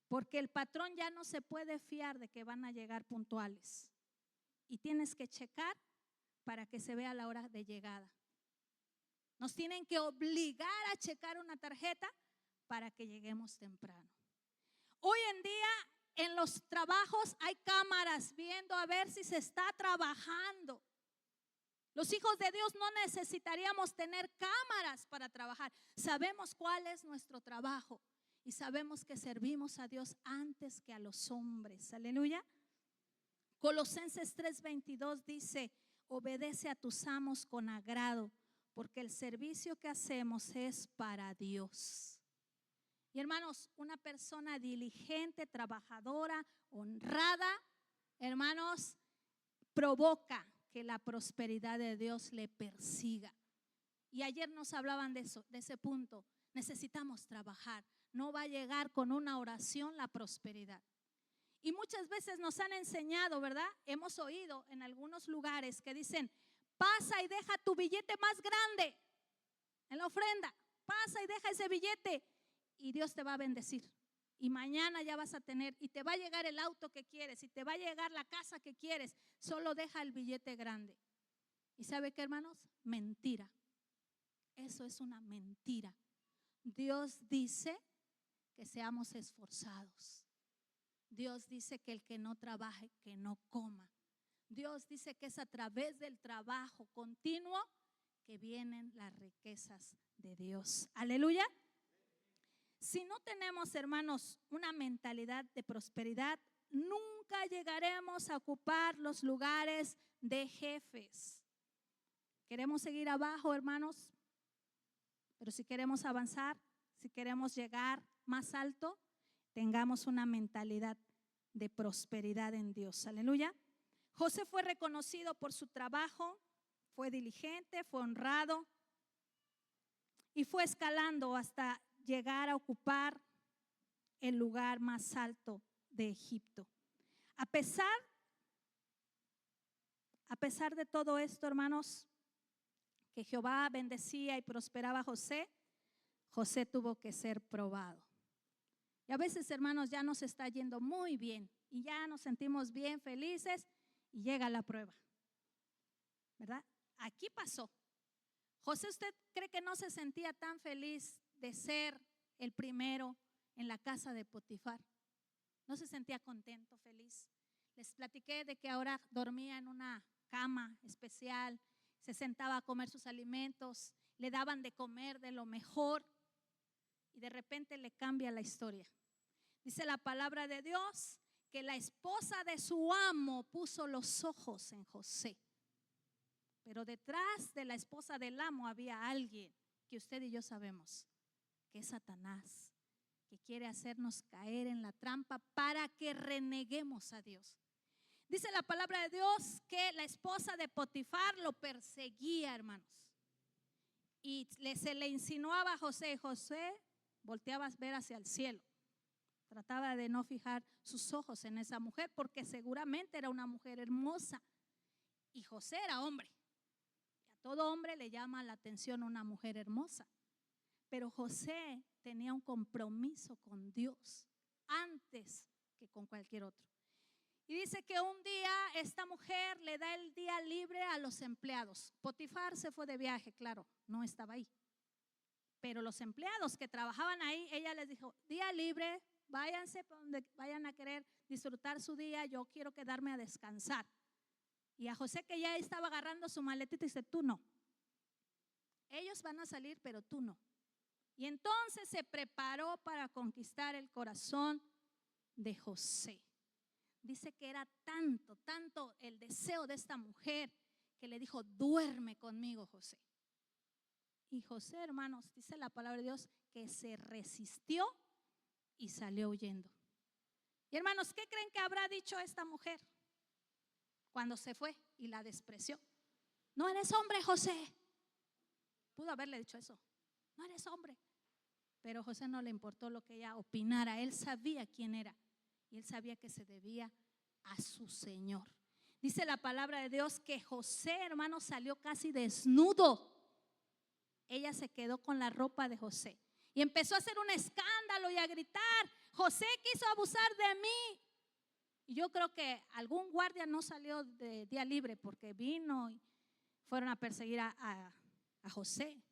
porque el patrón ya no se puede fiar de que van a llegar puntuales y tienes que checar para que se vea la hora de llegada. Nos tienen que obligar a checar una tarjeta para que lleguemos temprano. Hoy en día en los trabajos hay cámaras viendo a ver si se está trabajando. Los hijos de Dios no necesitaríamos tener cámaras para trabajar. Sabemos cuál es nuestro trabajo y sabemos que servimos a Dios antes que a los hombres. Aleluya. Colosenses 3:22 dice: obedece a tus amos con agrado, porque el servicio que hacemos es para Dios. Y hermanos, una persona diligente, trabajadora, honrada, hermanos, provoca que la prosperidad de Dios le persiga. Y ayer nos hablaban de eso, de ese punto. Necesitamos trabajar. No va a llegar con una oración la prosperidad. Y muchas veces nos han enseñado, ¿verdad? Hemos oído en algunos lugares que dicen: pasa y deja tu billete más grande en la ofrenda. Pasa y deja ese billete y Dios te va a bendecir. Y mañana ya vas a tener, y te va a llegar el auto que quieres, y te va a llegar la casa que quieres. Solo deja el billete grande. ¿Y sabe qué, hermanos? Mentira. Eso es una mentira. Dios dice que seamos esforzados. Dios dice que el que no trabaje, que no coma. Dios dice que es a través del trabajo continuo que vienen las riquezas de Dios. Aleluya. Si no tenemos, hermanos, una mentalidad de prosperidad, nunca llegaremos a ocupar los lugares de jefes. Queremos seguir abajo, hermanos, pero si queremos avanzar, si queremos llegar más alto, tengamos una mentalidad de prosperidad en Dios. Aleluya. José fue reconocido por su trabajo, fue diligente, fue honrado y fue escalando hasta llegar a ocupar el lugar más alto de Egipto. A pesar de todo esto, hermanos, que Jehová bendecía y prosperaba a José, José tuvo que ser probado. Y a veces, hermanos, ya nos está yendo muy bien y ya nos sentimos bien felices y llega la prueba, ¿verdad? Aquí pasó. José, ¿usted cree que no se sentía tan feliz de ser el primero en la casa de Potifar? ¿No se sentía contento, feliz? Les platiqué de que ahora dormía en una cama especial, se sentaba a comer sus alimentos, le daban de comer de lo mejor y de repente le cambia la historia. Dice la palabra de Dios que la esposa de su amo puso los ojos en José. Pero detrás de la esposa del amo había alguien que usted y yo sabemos que es Satanás, que quiere hacernos caer en la trampa para que reneguemos a Dios. Dice la palabra de Dios que la esposa de Potifar lo perseguía, hermanos. Y se le insinuaba a José. José volteaba a ver hacia el cielo. Trataba de no fijar sus ojos en esa mujer porque seguramente era una mujer hermosa. Y José era hombre. Y a todo hombre le llama la atención una mujer hermosa. Pero José tenía un compromiso con Dios antes que con cualquier otro. Y dice que un día esta mujer le da el día libre a los empleados. Potifar se fue de viaje, claro, no estaba ahí. Pero los empleados que trabajaban ahí, ella les dijo, día libre, váyanse donde vayan a querer disfrutar su día, yo quiero quedarme a descansar. Y a José, que ya estaba agarrando su maletita, dice, tú no. Ellos van a salir, pero tú no. Y entonces se preparó para conquistar el corazón de José. Dice que era tanto el deseo de esta mujer que le dijo, duerme conmigo, José. Y José, hermanos, dice la palabra de Dios que se resistió y salió huyendo. Y hermanos, ¿qué creen que habrá dicho esta mujer cuando se fue y la despreció? No eres hombre, José. Pudo haberle dicho eso. No eres hombre. Pero a José no le importó lo que ella opinara. Él sabía quién era. Y él sabía que se debía a su Señor. Dice la palabra de Dios que José, hermano, salió casi desnudo. Ella se quedó con la ropa de José. Y empezó a hacer un escándalo y a gritar, José quiso abusar de mí. Y yo creo que algún guardia no salió de día libre porque vino y fueron a perseguir a José.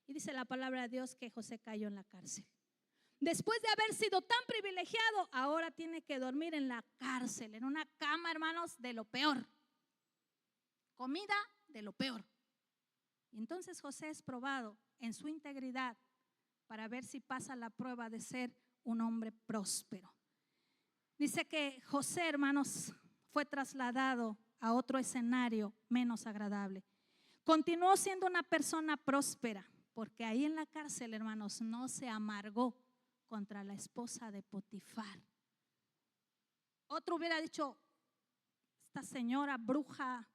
Y dice la palabra de Dios que José cayó en la cárcel. Después de haber sido tan privilegiado, ahora tiene que dormir en la cárcel, en una cama, hermanos, de lo peor. Comida de lo peor. Y entonces José es probado en su integridad para ver si pasa la prueba de ser un hombre próspero. Dice que José, hermanos, fue trasladado a otro escenario menos agradable. Continuó siendo una persona próspera, porque ahí en la cárcel, hermanos, no se amargó contra la esposa de Potifar. Otro hubiera dicho, esta señora bruja,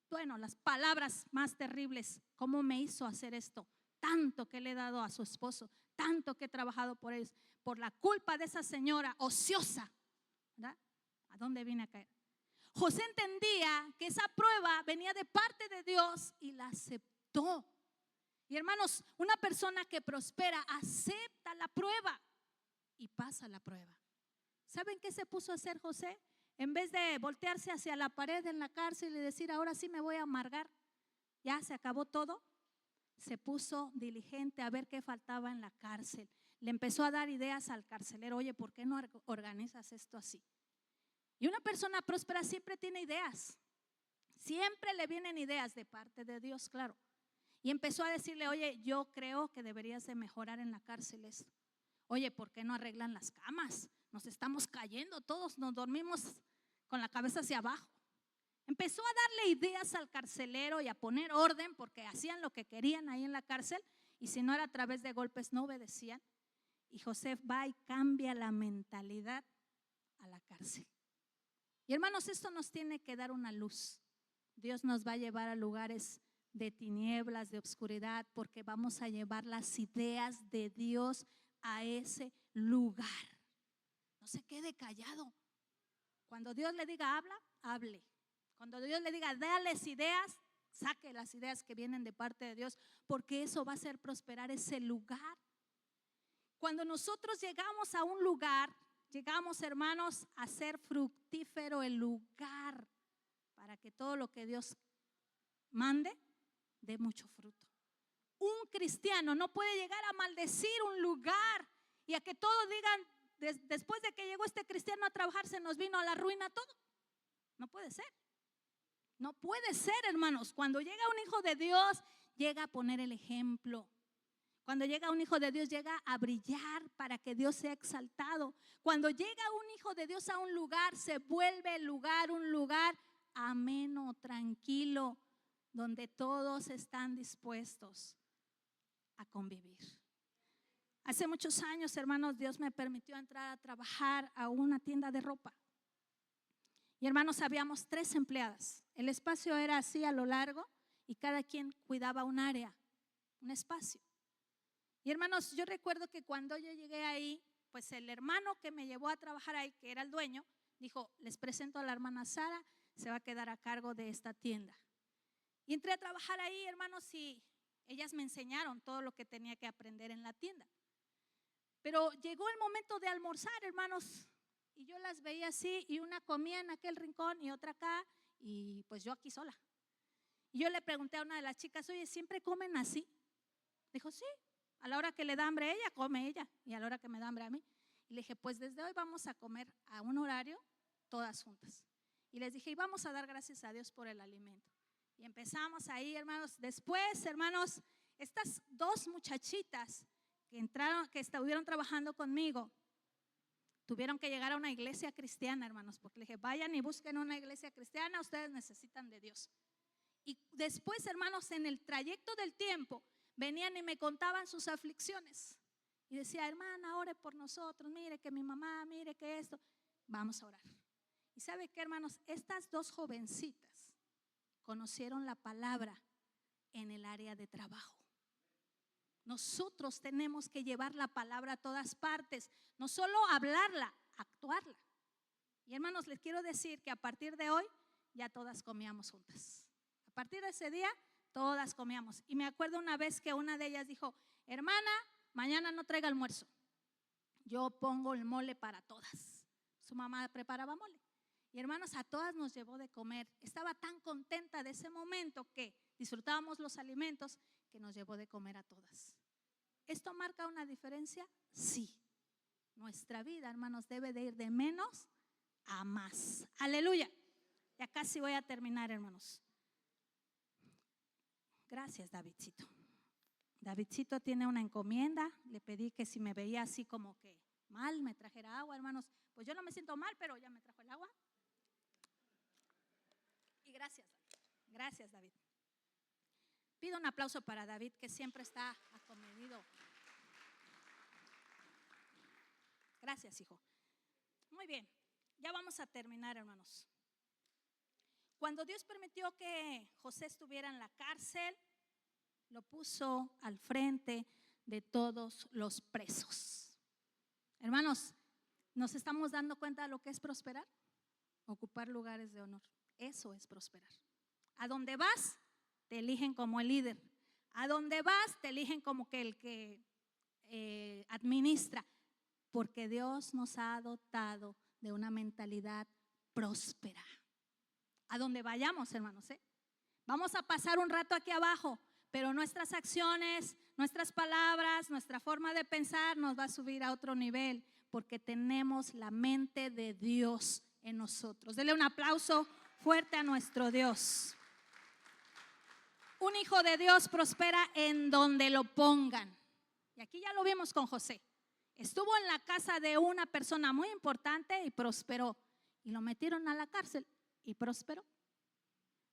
bueno, las palabras más terribles, ¿cómo me hizo hacer esto? Tanto que le he dado a su esposo, tanto que he trabajado por ellos, por la culpa de esa señora ociosa, ¿verdad? ¿A dónde viene a caer? José entendía que esa prueba venía de parte de Dios y la aceptó. Y hermanos, una persona que prospera acepta la prueba y pasa la prueba. ¿Saben qué se puso a hacer José? En vez de voltearse hacia la pared en la cárcel y decir, ahora sí me voy a amargar, ya se acabó todo, se puso diligente a ver qué faltaba en la cárcel. Le empezó a dar ideas al carcelero, oye, ¿por qué no organizas esto así? Y una persona próspera siempre tiene ideas, siempre le vienen ideas de parte de Dios, claro. Y empezó a decirle, oye, yo creo que deberías de mejorar en la cárcel esto. Oye, ¿por qué no arreglan las camas? Nos estamos cayendo todos, nos dormimos con la cabeza hacia abajo. Empezó a darle ideas al carcelero y a poner orden porque hacían lo que querían ahí en la cárcel y si no era a través de golpes no obedecían. Y José va y cambia la mentalidad a la cárcel. Y hermanos, esto nos tiene que dar una luz. Dios nos va a llevar a lugares de tinieblas, de oscuridad, porque vamos a llevar las ideas de Dios a ese lugar. No se quede callado. Cuando Dios le diga habla, hable. Cuando Dios le diga dales ideas, saque las ideas que vienen de parte de Dios, porque eso va a hacer prosperar ese lugar. Cuando nosotros llegamos a un lugar, llegamos, hermanos, a ser fructífero el lugar para que todo lo que Dios mande dé mucho fruto. Un cristiano no puede llegar a maldecir un lugar y a que todos digan, después de que llegó este cristiano a trabajar se nos vino a la ruina todo. No puede ser. No puede ser, hermanos. Cuando llega un hijo de Dios, llega a poner el ejemplo. Cuando llega un hijo de Dios, llega a brillar para que Dios sea exaltado. Cuando llega un hijo de Dios a un lugar, se vuelve el lugar un lugar ameno, tranquilo, donde todos están dispuestos a convivir. Hace muchos años, hermanos, Dios me permitió entrar a trabajar a una tienda de ropa. Y hermanos, habíamos 3 empleadas. El espacio era así a lo largo y cada quien cuidaba un área, un espacio. Y hermanos, yo recuerdo que cuando yo llegué ahí, pues el hermano que me llevó a trabajar ahí, que era el dueño, dijo: les presento a la hermana Sara, se va a quedar a cargo de esta tienda. Y entré a trabajar ahí, hermanos, y ellas me enseñaron todo lo que tenía que aprender en la tienda. Pero llegó el momento de almorzar, hermanos, y yo las veía así, y una comía en aquel rincón y otra acá, y pues yo aquí sola. Y yo le pregunté a una de las chicas: oye, ¿siempre comen así? Dijo: sí, a la hora que le da hambre a ella, come ella, y a la hora que me da hambre a mí. Y le dije: pues desde hoy vamos a comer a un horario, todas juntas. Y les dije: y vamos a dar gracias a Dios por el alimento. Y empezamos ahí, hermanos. Después, hermanos, estas 2 muchachitas que estuvieron trabajando conmigo, tuvieron que llegar a una iglesia cristiana, hermanos, porque le dije: vayan y busquen una iglesia cristiana, ustedes necesitan de Dios. Y después, hermanos, en el trayecto del tiempo, venían y me contaban sus aflicciones. Y decía: hermana, ore por nosotros, mire que mi mamá, mire que esto. Vamos a orar. Y ¿sabe qué, hermanos? Estas 2 jovencitas conocieron la palabra en el área de trabajo. Nosotros tenemos que llevar la palabra a todas partes, no solo hablarla, actuarla. Y hermanos, les quiero decir que a partir de hoy ya todas comíamos juntas. A partir de ese día todas comíamos. Y me acuerdo una vez que una de ellas dijo: hermana, mañana no traiga almuerzo, yo pongo el mole para todas. Su mamá preparaba mole. Y hermanos, a todas nos llevó de comer. Estaba tan contenta de ese momento que disfrutábamos los alimentos, que nos llevó de comer a todas. ¿Esto marca una diferencia? Sí. Nuestra vida, hermanos, debe de ir de menos a más. Aleluya. Ya casi voy a terminar, hermanos. Gracias, Davidcito. Davidcito tiene una encomienda. Le pedí que si me veía así como que mal, me trajera agua, hermanos. Pues yo no me siento mal, pero ya me trajo el agua. Y gracias, David. Gracias, David. Pido un aplauso para David, que siempre está acomedido. Gracias, hijo. Muy bien, ya vamos a terminar, hermanos. Cuando Dios permitió que José estuviera en la cárcel, lo puso al frente de todos los presos. Hermanos, ¿nos estamos dando cuenta de lo que es prosperar? Ocupar lugares de honor. Eso es prosperar. A donde vas, te eligen como el líder. A donde vas, te eligen como que el que administra. Porque Dios nos ha dotado de una mentalidad próspera. A donde vayamos, hermanos, vamos a pasar un rato aquí abajo, pero nuestras acciones, nuestras palabras, nuestra forma de pensar nos va a subir a otro nivel, porque tenemos la mente de Dios en nosotros. Denle un aplauso fuerte a nuestro Dios. Un hijo de Dios prospera en donde lo pongan. Y aquí ya lo vimos con José. Estuvo en la casa de una persona muy importante y prosperó. Y lo metieron a la cárcel y prosperó.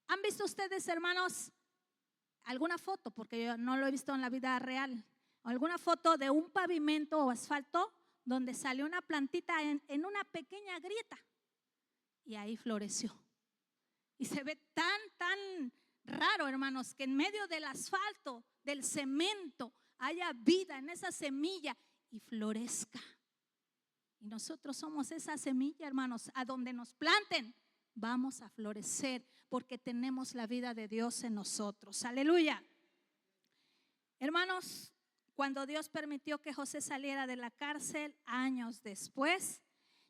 ¿Han visto ustedes, hermanos, alguna foto? Porque yo no lo he visto en la vida real. Alguna foto de un pavimento o asfalto donde salió una plantita en una pequeña grieta y ahí floreció. Y se ve tan raro, hermanos, que en medio del asfalto, del cemento, haya vida en esa semilla y florezca. Y nosotros somos esa semilla, hermanos. A donde nos planten, vamos a florecer, porque tenemos la vida de Dios en nosotros. Aleluya. Hermanos, cuando Dios permitió que José saliera de la cárcel, años después,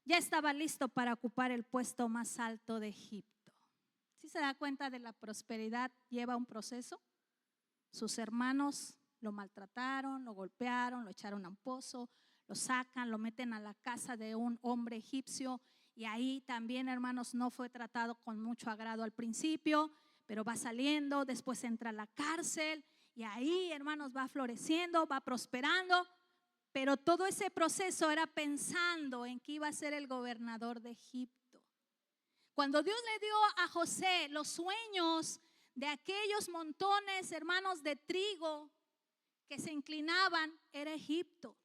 ya estaba listo para ocupar el puesto más alto de Egipto. ¿Sí se da cuenta de la prosperidad? Lleva un proceso. Sus hermanos lo maltrataron, lo golpearon, lo echaron a un pozo, lo sacan, lo meten a la casa de un hombre egipcio, y ahí también, hermanos, no fue tratado con mucho agrado al principio, pero va saliendo. Después entra a la cárcel y ahí, hermanos, va floreciendo, va prosperando. Pero todo ese proceso era pensando en que iba a ser el gobernador de Egipto. Cuando Dios le dio a José los sueños de aquellos montones, hermanos, de trigo que se inclinaban era Egipto.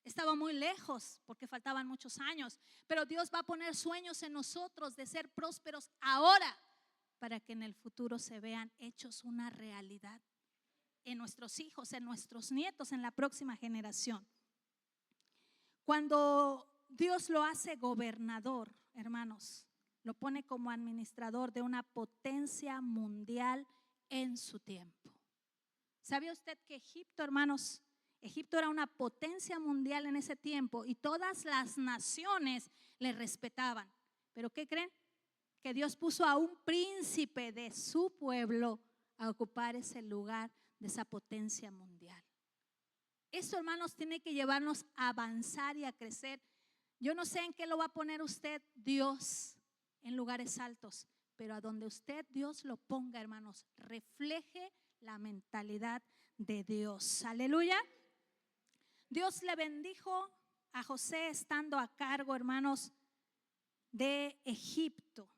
Estaba muy lejos porque faltaban muchos años, pero Dios va a poner sueños en nosotros de ser prósperos ahora para que en el futuro se vean hechos una realidad en nuestros hijos, en nuestros nietos, en la próxima generación. Cuando Dios lo hace gobernador, hermanos, lo pone como administrador de una potencia mundial en su tiempo. ¿Sabía usted que Egipto, hermanos, Egipto era una potencia mundial en ese tiempo y todas las naciones le respetaban? ¿Pero qué creen? Que Dios puso a un príncipe de su pueblo a ocupar ese lugar de esa potencia mundial. Eso, hermanos, tiene que llevarnos a avanzar y a crecer. Yo no sé en qué lo va a poner usted Dios en lugares altos, pero a donde usted Dios lo ponga, hermanos, refleje la mentalidad de Dios. Aleluya. Dios le bendijo a José estando a cargo, hermanos, de Egipto.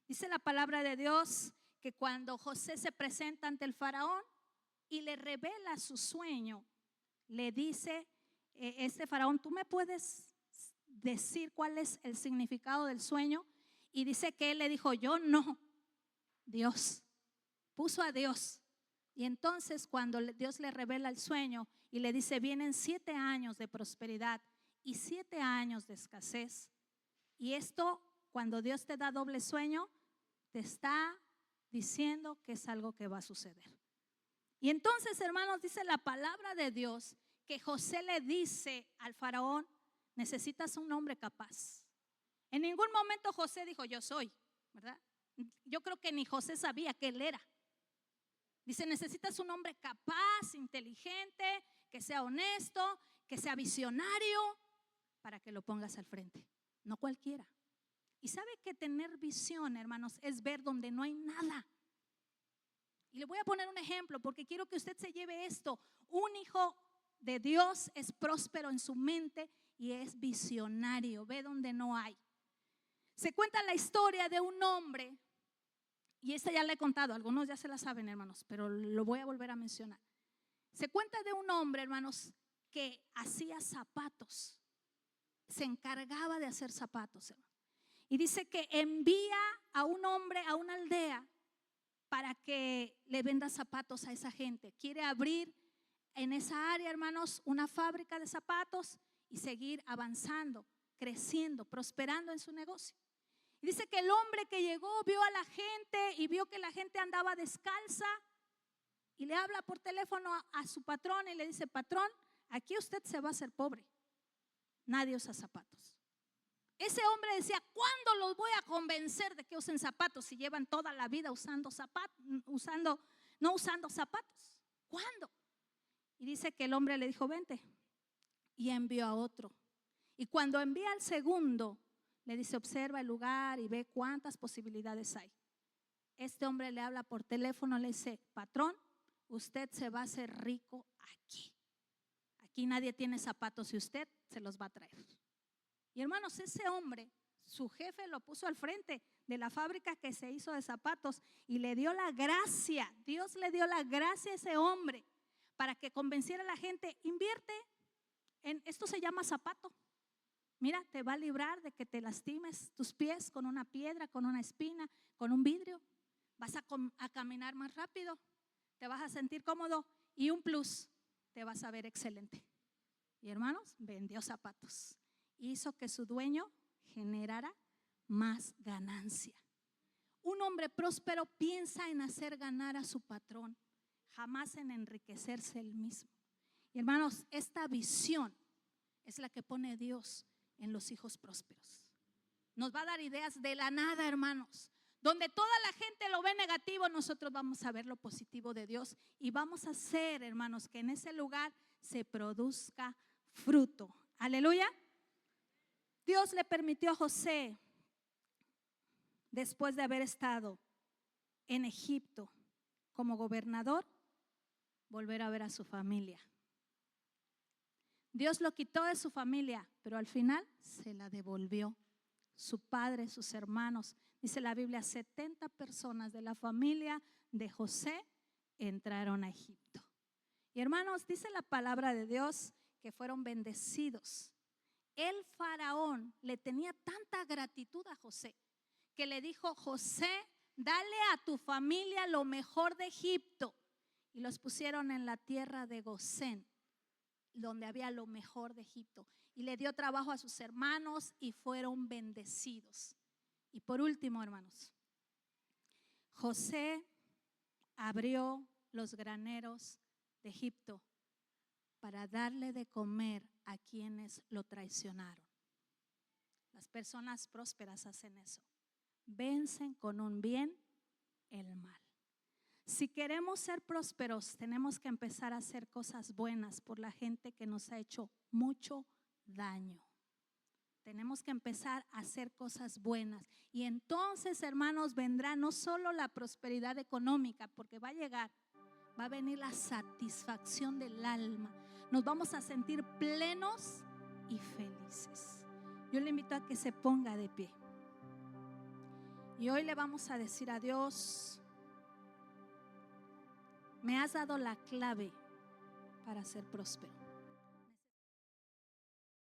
Dice la palabra de Dios que cuando José se presenta ante el faraón y le revela su sueño, le dice este faraón: ¿tú me puedes decir cuál es el significado del sueño? Y dice que él le dijo: yo no, Dios. Puso a Dios. Y entonces cuando Dios le revela el sueño y le dice: vienen 7 años de prosperidad y 7 años de escasez. Y esto, cuando Dios te da doble sueño, te está diciendo que es algo que va a suceder. Y entonces, hermanos, dice la palabra de Dios que José le dice al faraón: necesitas un hombre capaz. En ningún momento José dijo: yo soy, ¿verdad? Yo creo que ni José sabía que él era. Dice: necesitas un hombre capaz, inteligente, que sea honesto, que sea visionario, para que lo pongas al frente. No cualquiera. Y sabe que tener visión, hermanos, es ver donde no hay nada. Y le voy a poner un ejemplo porque quiero que usted se lleve esto. Un hijo de Dios es próspero en su mente y es visionario. Ve donde no hay. Se cuenta la historia de un hombre, y esta ya la he contado, algunos ya se la saben, hermanos, pero lo voy a volver a mencionar. Se cuenta de un hombre, hermanos, que hacía zapatos. Se encargaba de hacer zapatos, hermanos. Y dice que envía a un hombre a una aldea para que le venda zapatos a esa gente. Quiere abrir en esa área, hermanos, una fábrica de zapatos y seguir avanzando, creciendo, prosperando en su negocio. Y dice que el hombre que llegó vio a la gente y vio que la gente andaba descalza y le habla por teléfono a su patrón y le dice: patrón, aquí usted se va a hacer pobre. Nadie usa zapatos. Ese hombre decía: ¿cuándo los voy a convencer de que usen zapatos si llevan toda la vida usando zapatos, no usando zapatos? ¿Cuándo? Y dice que el hombre le dijo: vente. Y envió a otro. Y cuando envía al segundo, le dice: observa el lugar y ve cuántas posibilidades hay. Este hombre le habla por teléfono, le dice: patrón, usted se va a hacer rico aquí. Aquí nadie tiene zapatos y usted se los va a traer. Y hermanos, ese hombre, su jefe lo puso al frente de la fábrica que se hizo de zapatos y le dio la gracia. Dios le dio la gracia a ese hombre para que convenciera a la gente: invierte en esto, se llama zapato. Mira, te va a librar de que te lastimes tus pies con una piedra, con una espina, con un vidrio. Vas a caminar más rápido, te vas a sentir cómodo y un plus, te vas a ver excelente. Y hermanos, vendió zapatos. Hizo que su dueño generara más ganancia. Un hombre próspero piensa en hacer ganar a su patrón, jamás en enriquecerse él mismo. Y hermanos, esta visión es la que pone Dios en los hijos prósperos. Nos va a dar ideas de la nada, hermanos. Donde toda la gente lo ve negativo, nosotros vamos a ver lo positivo de Dios y vamos a hacer, hermanos, que en ese lugar se produzca fruto. Aleluya. Dios le permitió a José, después de haber estado en Egipto como gobernador, volver a ver a su familia. Dios lo quitó de su familia, pero al final se la devolvió. Su padre, sus hermanos, dice la Biblia, 70 personas de la familia de José entraron a Egipto. Y hermanos, dice la palabra de Dios que fueron bendecidos. El faraón le tenía tanta gratitud a José que le dijo: José, dale a tu familia lo mejor de Egipto. Y los pusieron en la tierra de Gosén, donde había lo mejor de Egipto. Y le dio trabajo a sus hermanos y fueron bendecidos. Y por último, hermanos, José abrió los graneros de Egipto para darle de comer a quienes lo traicionaron. Las personas prósperas hacen eso. Vencen con un bien el mal. Si queremos ser prósperos, tenemos que empezar a hacer cosas buenas por la gente que nos ha hecho mucho daño. Tenemos que empezar a hacer cosas buenas. Y entonces, hermanos, vendrá no solo la prosperidad económica, porque va a llegar, va a venir la satisfacción del alma. Nos vamos a sentir plenos y felices. Yo le invito a que se ponga de pie. Y hoy le vamos a decir a Dios: me has dado la clave para ser próspero.